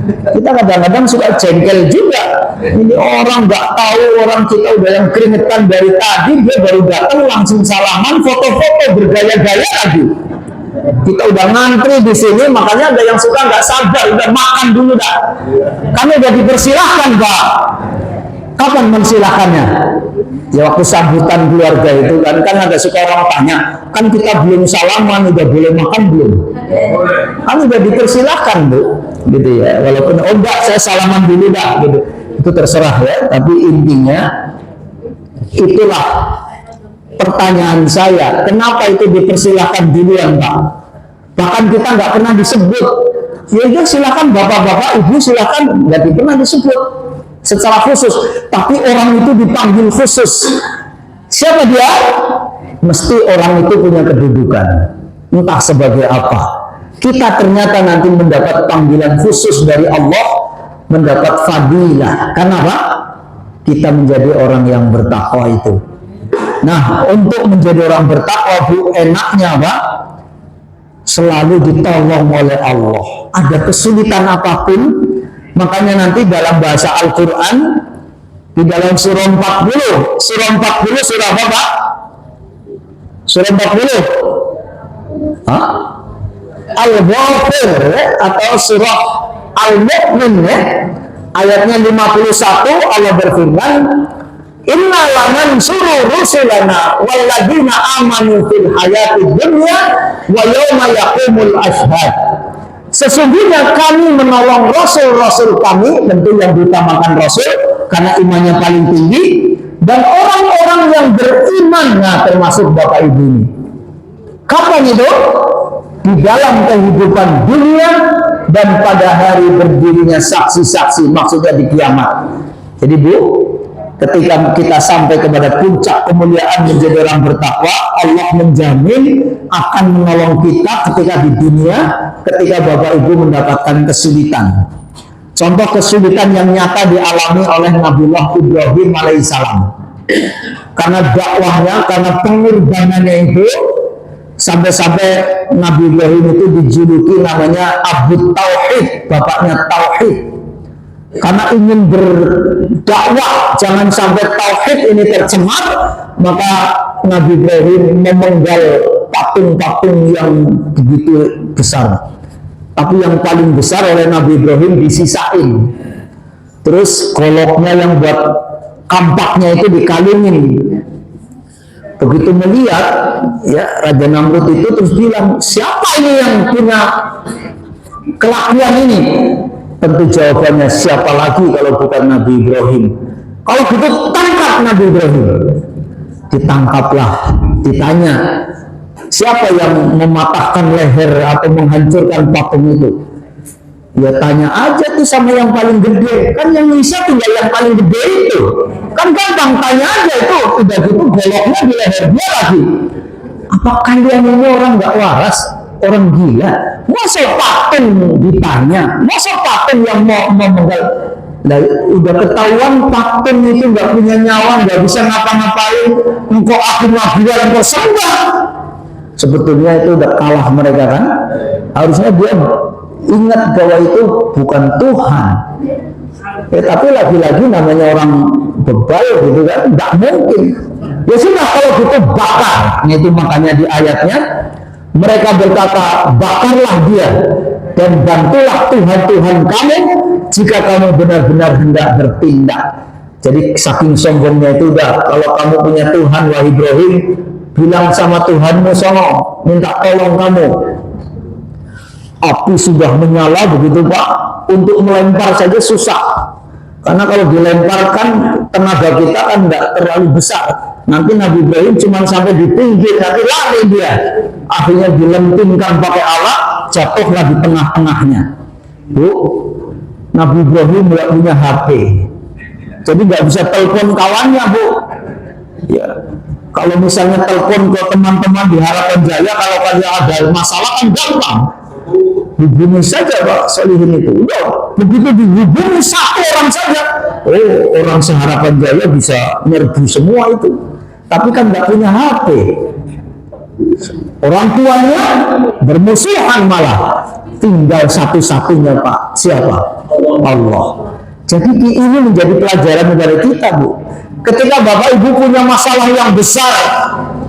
S1: Kita kadang-kadang suka jengkel juga. Ini orang nggak tahu, orang kita udah yang keringetan dari tadi, dia baru datang langsung salaman, foto-foto bergaya-gaya lagi. Kita udah ngantri di sini, makanya ada yang suka nggak sabar, udah makan dulu dah. Kami udah dipersilahkan, Pak. Kapan mensilahkannya? Ya waktu sambutan keluarga itu kan ada suka orang tanya, kan kita belum salaman, udah boleh makan belum? Kami udah dipersilahkan Bu, gitu ya. Walaupun enggak, saya salaman dulu dah, gitu. Itu terserah ya. Tapi intinya itulah pertanyaan saya, kenapa itu dipersilahkan duluan Pak? Bahkan kita nggak pernah disebut. Ya silakan bapak-bapak, ibu silakan, nggak pernah disebut secara khusus. Tapi orang itu dipanggil khusus. Siapa dia? Mesti orang itu punya kedudukan, entah sebagai apa. Kita ternyata nanti mendapat panggilan khusus dari Allah, mendapat fadilah. Kenapa? Kita menjadi orang yang bertakwa itu. Nah, untuk menjadi orang bertakwa Bu, enaknya Pak, selalu ditolong oleh Allah. Ada kesulitan apapun, makanya nanti dalam bahasa Al-Quran, di dalam surah 40, surah apa Pak? Surah 40? Al-Ghafir atau surah Al-Mu'min ya? Ayatnya 51, Allah berfirman, Inna lanansuru rusulana walladzina amanu fil hayatid dunya wa yawma yaqumul ashhad. Sesungguhnya kami menolong rasul-rasul kami, tentu yang diutamakan rasul karena imannya paling tinggi, dan orang-orang yang beriman, nah termasuk Bapak Ibu ini. Kapan itu? di dalam kehidupan dunia dan pada hari berdirinya saksi-saksi, maksudnya di kiamat. Jadi Bu, ketika kita sampai kepada puncak kemuliaan menjadi orang bertakwa, Allah menjamin akan menolong kita ketika di dunia, ketika Bapak Ibu mendapatkan kesulitan. Contoh kesulitan yang nyata dialami oleh Nabiullah Ibrahim alaihissalam. Karena dakwahnya, karena pengorbanannya itu, sampai-sampai Nabi Ibrahim itu dijuluki namanya Abu Tauhid, bapaknya Tauhid. Karena ingin berdakwah, jangan sampai Tauhid ini tercemar, maka Nabi Ibrahim memenggal patung-patung yang begitu besar. Tapi yang paling besar oleh Nabi Ibrahim disisain. Terus goloknya yang buat kampaknya itu dikalungin. Begitu melihat, ya Raja Namrud itu terus bilang, siapa ini yang punya kelakuan ini? Tentu jawabannya, siapa lagi kalau bukan Nabi Ibrahim? Kalau gitu tangkap Nabi Ibrahim. Ditangkaplah, ditanya, siapa yang mematahkan leher atau menghancurkan patung itu? Ya tanya aja tuh sama yang paling gede. Kan yang bisa tinggal yang paling gede itu. Kan gampang, tanya aja itu. Udah gitu goloknya di leher dia lagi. Apa kalian ini orang nggak waras? Orang gila? Masa patung ditanya? Masa patung yang mau menggal? Nah, udah ketahuan patung itu nggak punya nyawa, nggak bisa ngapa-ngapain. Engkau akhir-akhir engkau sembah. Sebetulnya itu udah kalah mereka kan. Harusnya dia ingat bahwa itu bukan Tuhan. Tapi lagi-lagi namanya orang bebal gitu kan, tidak mungkin. Ya sudah kalau gitu bakar. Itu makanya di ayatnya mereka berkata, bakarlah dia dan bantulah Tuhan-Tuhan kamu jika kamu benar-benar hendak bertindak. Jadi saking sombongnya itu udah, kalau kamu punya Tuhan, wahai Ibrahim, bilang sama Tuhanmu sono, minta tolong kamu. Api sudah menyala begitu Pak, untuk melempar saja susah. Karena kalau dilemparkan tenaga kita kan tidak terlalu besar. Nanti Nabi Ibrahim cuma sampai di pinggir, nanti lari dia. Akhirnya dilentingkan pakai alat, jatuhlah di tengah-tengahnya. Bu, Nabi Ibrahim nggak punya HP, jadi nggak bisa telepon kawannya Bu. Ya, kalau misalnya telepon ke teman-teman di Harapan Jaya, kalau kalian ada masalah kan gampang. Hubungi saja Pak Solihin itu. Udah, begitu dihubungi satu orang saja, oh orang seharapan Jaya bisa nyerbu semua itu. Tapi kan nggak punya HP. Orang tuanya bermusuhan malah. Tinggal satu-satunya Pak, siapa? Allah. Jadi ini menjadi pelajaran dari kita Bu. Ketika Bapak Ibu punya masalah yang besar,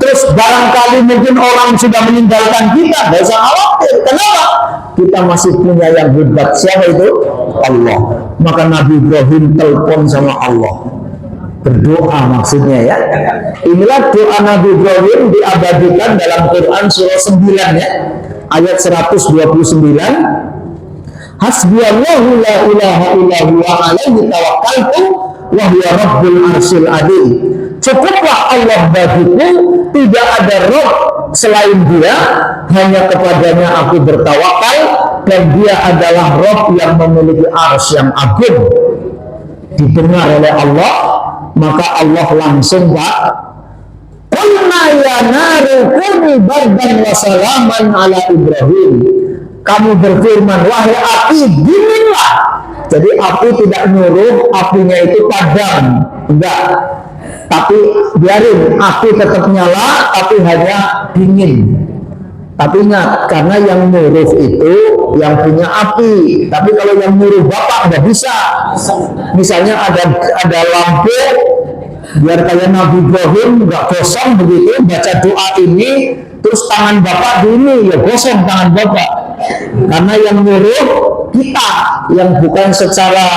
S1: terus barangkali mungkin orang sudah meninggalkan kita, nggak usah khawatir. Kenapa? Kita masih punya yang hebat. Siapa itu? Allah. Maka Nabi Ibrahim telepon sama Allah, berdoa maksudnya ya. Inilah doa Nabi Ibrahim diabadikan dalam Quran surah 9 ya, ayat 129. Hasbiyallahu la ilaha illa huwa alaihi tawakkaltu wa huwa rabbul arsyil azim. Cukuplah Allah bagiku, tidak ada Rabb selain dia, hanya kepadanya aku bertawakal, dan dia adalah Rabb yang memiliki arsy yang agung. Didengar oleh Allah, maka Allah langsung Pak, qulna ya naru kuni bardan wa salaman ala Ibrahim. Kamu berfirman, wahai api, dinginlah. Jadi api tidak nyuruh apinya itu padam, enggak. Tapi biarin api tetap nyala, tapi hanya dingin. Tapi ingat, karena yang nyuruh itu yang punya api. Tapi kalau yang nyuruh Bapak nggak bisa. Misalnya ada lampu, biar kayak Nabi Ibrahim nggak gosong begitu, baca doa ini, terus tangan Bapak di ini, ya gosong tangan Bapak. Karena yang nyuruh kita, yang bukan secara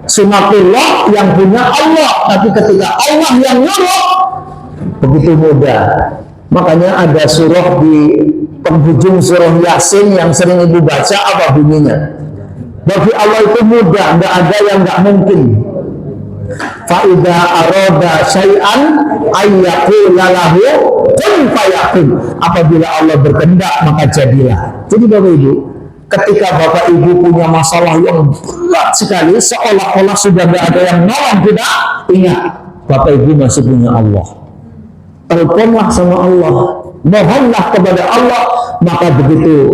S1: sunatullah, yang punya Allah. Tapi ketika Allah yang nyuruh, begitu mudah. Makanya ada surah di penghujung surah Yasin yang sering ibu baca, apa bunyinya? Bagi Allah itu mudah, nggak ada yang nggak mungkin. Fa idza arada syai'an ayyaqula lahu kun fayakun. Apabila Allah berkehendak maka jadilah. Jadi Bapak Ibu, ketika Bapak Ibu punya masalah yang berat sekali, seolah-olah sudah tidak ada yang nolong kita, ingat Bapak Ibu masih punya Allah. Teleponlah sama Allah, mohonlah kepada Allah. Maka begitu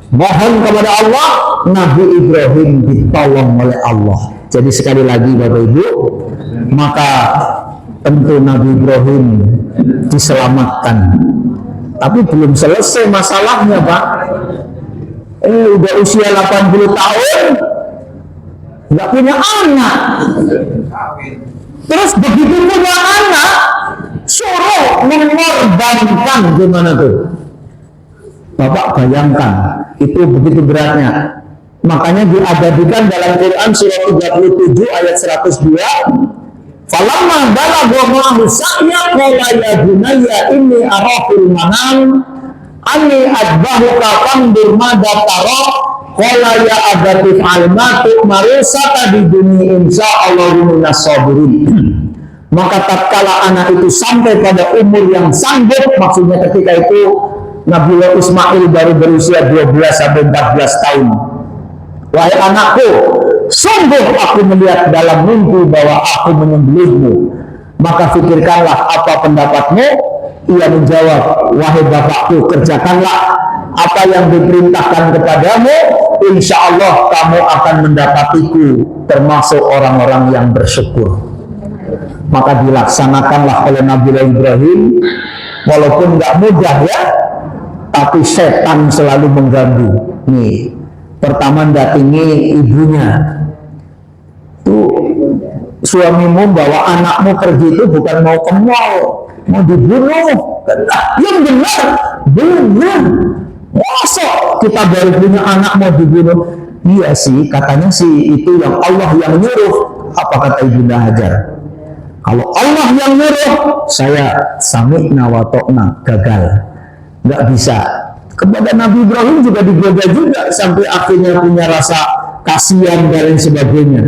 S1: mohon kepada Allah, Nabi Ibrahim ditolong oleh Allah. Jadi sekali lagi Bapak Ibu, maka tentu Nabi Ibrahim diselamatkan. Tapi belum selesai masalahnya, Pak. Udah usia 80 tahun, nggak punya anak. Terus begitu punya anak, suruh mengorbankan. Gimana tuh? Bapak bayangkan, itu begitu beratnya. Makanya diabadikan dalam Quran surah 37 ayat 102. Falamma balagha ma'ahu sa'ya qala ya bunayya inni ara fil manam anni adbahuka fandur madza tara qala ya abati fa'al ma tu'maru satajiduni insyaallahu minas sabirin. Maka tatkala anak itu sampai pada umur yang sanggup, maksudnya ketika itu Nabiullah Ismail baru berusia 12 sampai 14 tahun. Wahai anakku, sungguh aku melihat dalam mimpi bahwa aku menyembelihmu. Maka fikirkanlah apa pendapatmu. Ia menjawab, wahai bapakku, kerjakanlah apa yang diperintahkan kepadamu. Insya Allah kamu akan mendapatiku termasuk orang-orang yang bersyukur. Maka dilaksanakanlah oleh Nabiullah Ibrahim. Walaupun nggak mudah ya, tapi setan selalu mengganggu. Nih, pertama datingi ibunya. Tuh, suamimu bawa anakmu pergi itu bukan mau ke mall, mau dibunuh. Yang benar, benar. Masa kita baru punya anak mau dibunuh? Iya sih, katanya sih itu yang Allah yang nyuruh. Apa kata Ibunda Hajar? Kalau Allah yang nyuruh, saya sami'na wa ta'na, gagal. Nggak bisa. Kepada Nabi Ibrahim juga digoda juga sampai akhirnya punya rasa kasihan dan lain sebagainya.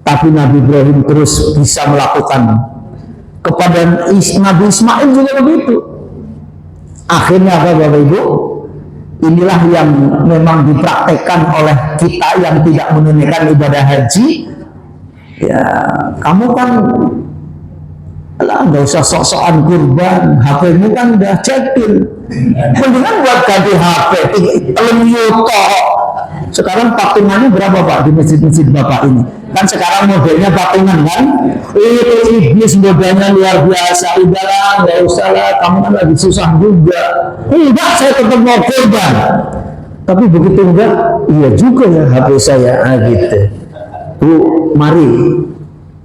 S1: Tapi Nabi Ibrahim terus bisa melakukan. Kepada Nabi Ismail juga begitu. Akhirnya apa Bapak Ibu? Inilah yang memang dipraktekkan oleh kita yang tidak menunaikan ibadah haji. Ya, kamu kan nggak usah sok-sokan kurban, HP-mu kan udah cekin. Mendingan buat ganti HP, yuto. Sekarang patungannya berapa Pak di masjid-masjid Bapak ini? Kan sekarang modelnya patungan kan? Itu iblis modelnya luar biasa. Udahlah, nggak usah lah, kamu kan lagi susah juga. Enggak, saya tetap mau kurban. Tapi begitu enggak, iya juga ya HP saya, gitu. Bu, mari.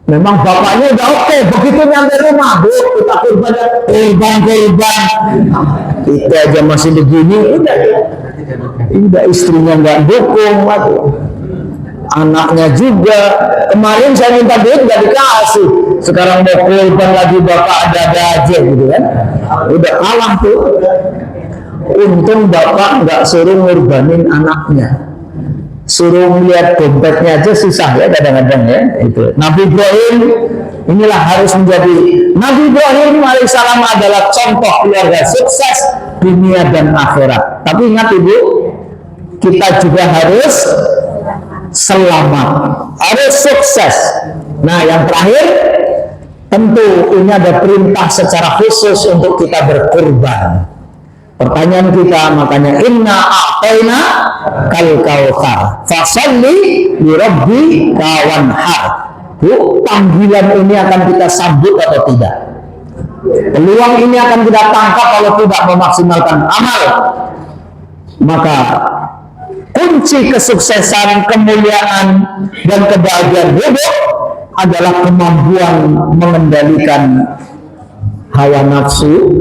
S1: Memang bapaknya udah oke, begitu nyampe rumah, Bu, kita kurban, kita aja masih begini, udah istrinya nggak dukung, anaknya juga. Kemarin saya minta duit nggak dikasih, sekarang mau kurban lagi bapak ada aja gitu kan, udah kalah tuh. Untung bapak nggak suruh ngurbanin anaknya. Suruh melihat dompetnya aja susah ya kadang-kadang ya. Itu Nabi Ibrahim inilah harus menjadi. Nabi Ibrahim alaihissalam adalah contoh keluarga sukses dunia dan akhirat. Tapi ingat Ibu, kita juga harus selamat, harus sukses. Nah yang terakhir, tentu ini ada perintah secara khusus untuk kita berkurban. Pertanyaan kita makanya inna a'tayna kal kautsar fasalli li rabbika wanhar. Bu, panggilan ini akan kita sambut atau tidak? Peluang ini akan kita tangkap kalau tidak memaksimalkan amal. Maka kunci kesuksesan, kemuliaan dan kebahagiaan hidup adalah kemampuan mengendalikan hawa nafsu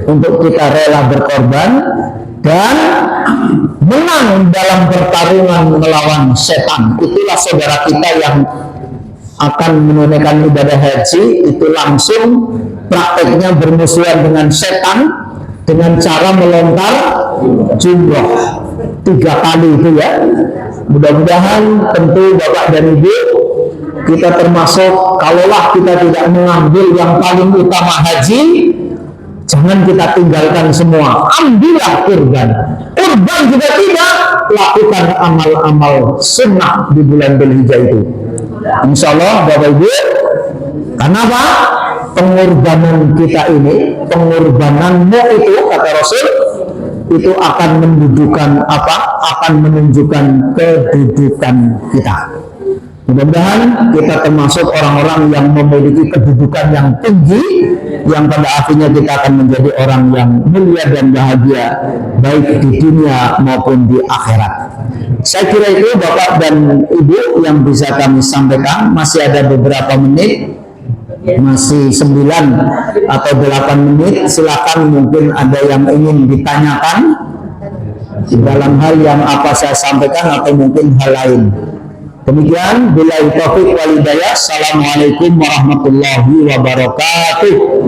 S1: untuk kita rela berkorban dan menang dalam pertarungan melawan setan. Itulah saudara kita yang akan menunaikan ibadah haji, itu langsung prakteknya bermusuhan dengan setan dengan cara melontar jumroh 3 kali itu ya. Mudah-mudahan tentu Bapak dan Ibu kita termasuk, kalaulah kita tidak mengambil yang paling utama haji, jangan kita tinggalkan semua, ambillah kurban. Kurban juga tidak, lakukan amal-amal sunnah di bulan Dzulhijjah itu. Insya Allah Bapak Ibu, karena apa? Pengorbanan kita ini, pengorbananmu itu kata Rasul, itu akan menunjukkan apa? Akan menunjukkan kedudukan kita. Mudah-mudahan kita termasuk orang-orang yang memiliki kedudukan yang tinggi, yang pada akhirnya kita akan menjadi orang yang mulia dan bahagia, baik di dunia maupun di akhirat. Saya kira itu Bapak dan Ibu yang bisa kami sampaikan. Masih ada beberapa menit, masih 9 atau 8 menit. Silakan, mungkin ada yang ingin ditanyakan dalam hal yang apa saya sampaikan atau mungkin hal lain. Demikian, billahi taufiq wal hidayah. Assalamualaikum warahmatullahi wabarakatuh.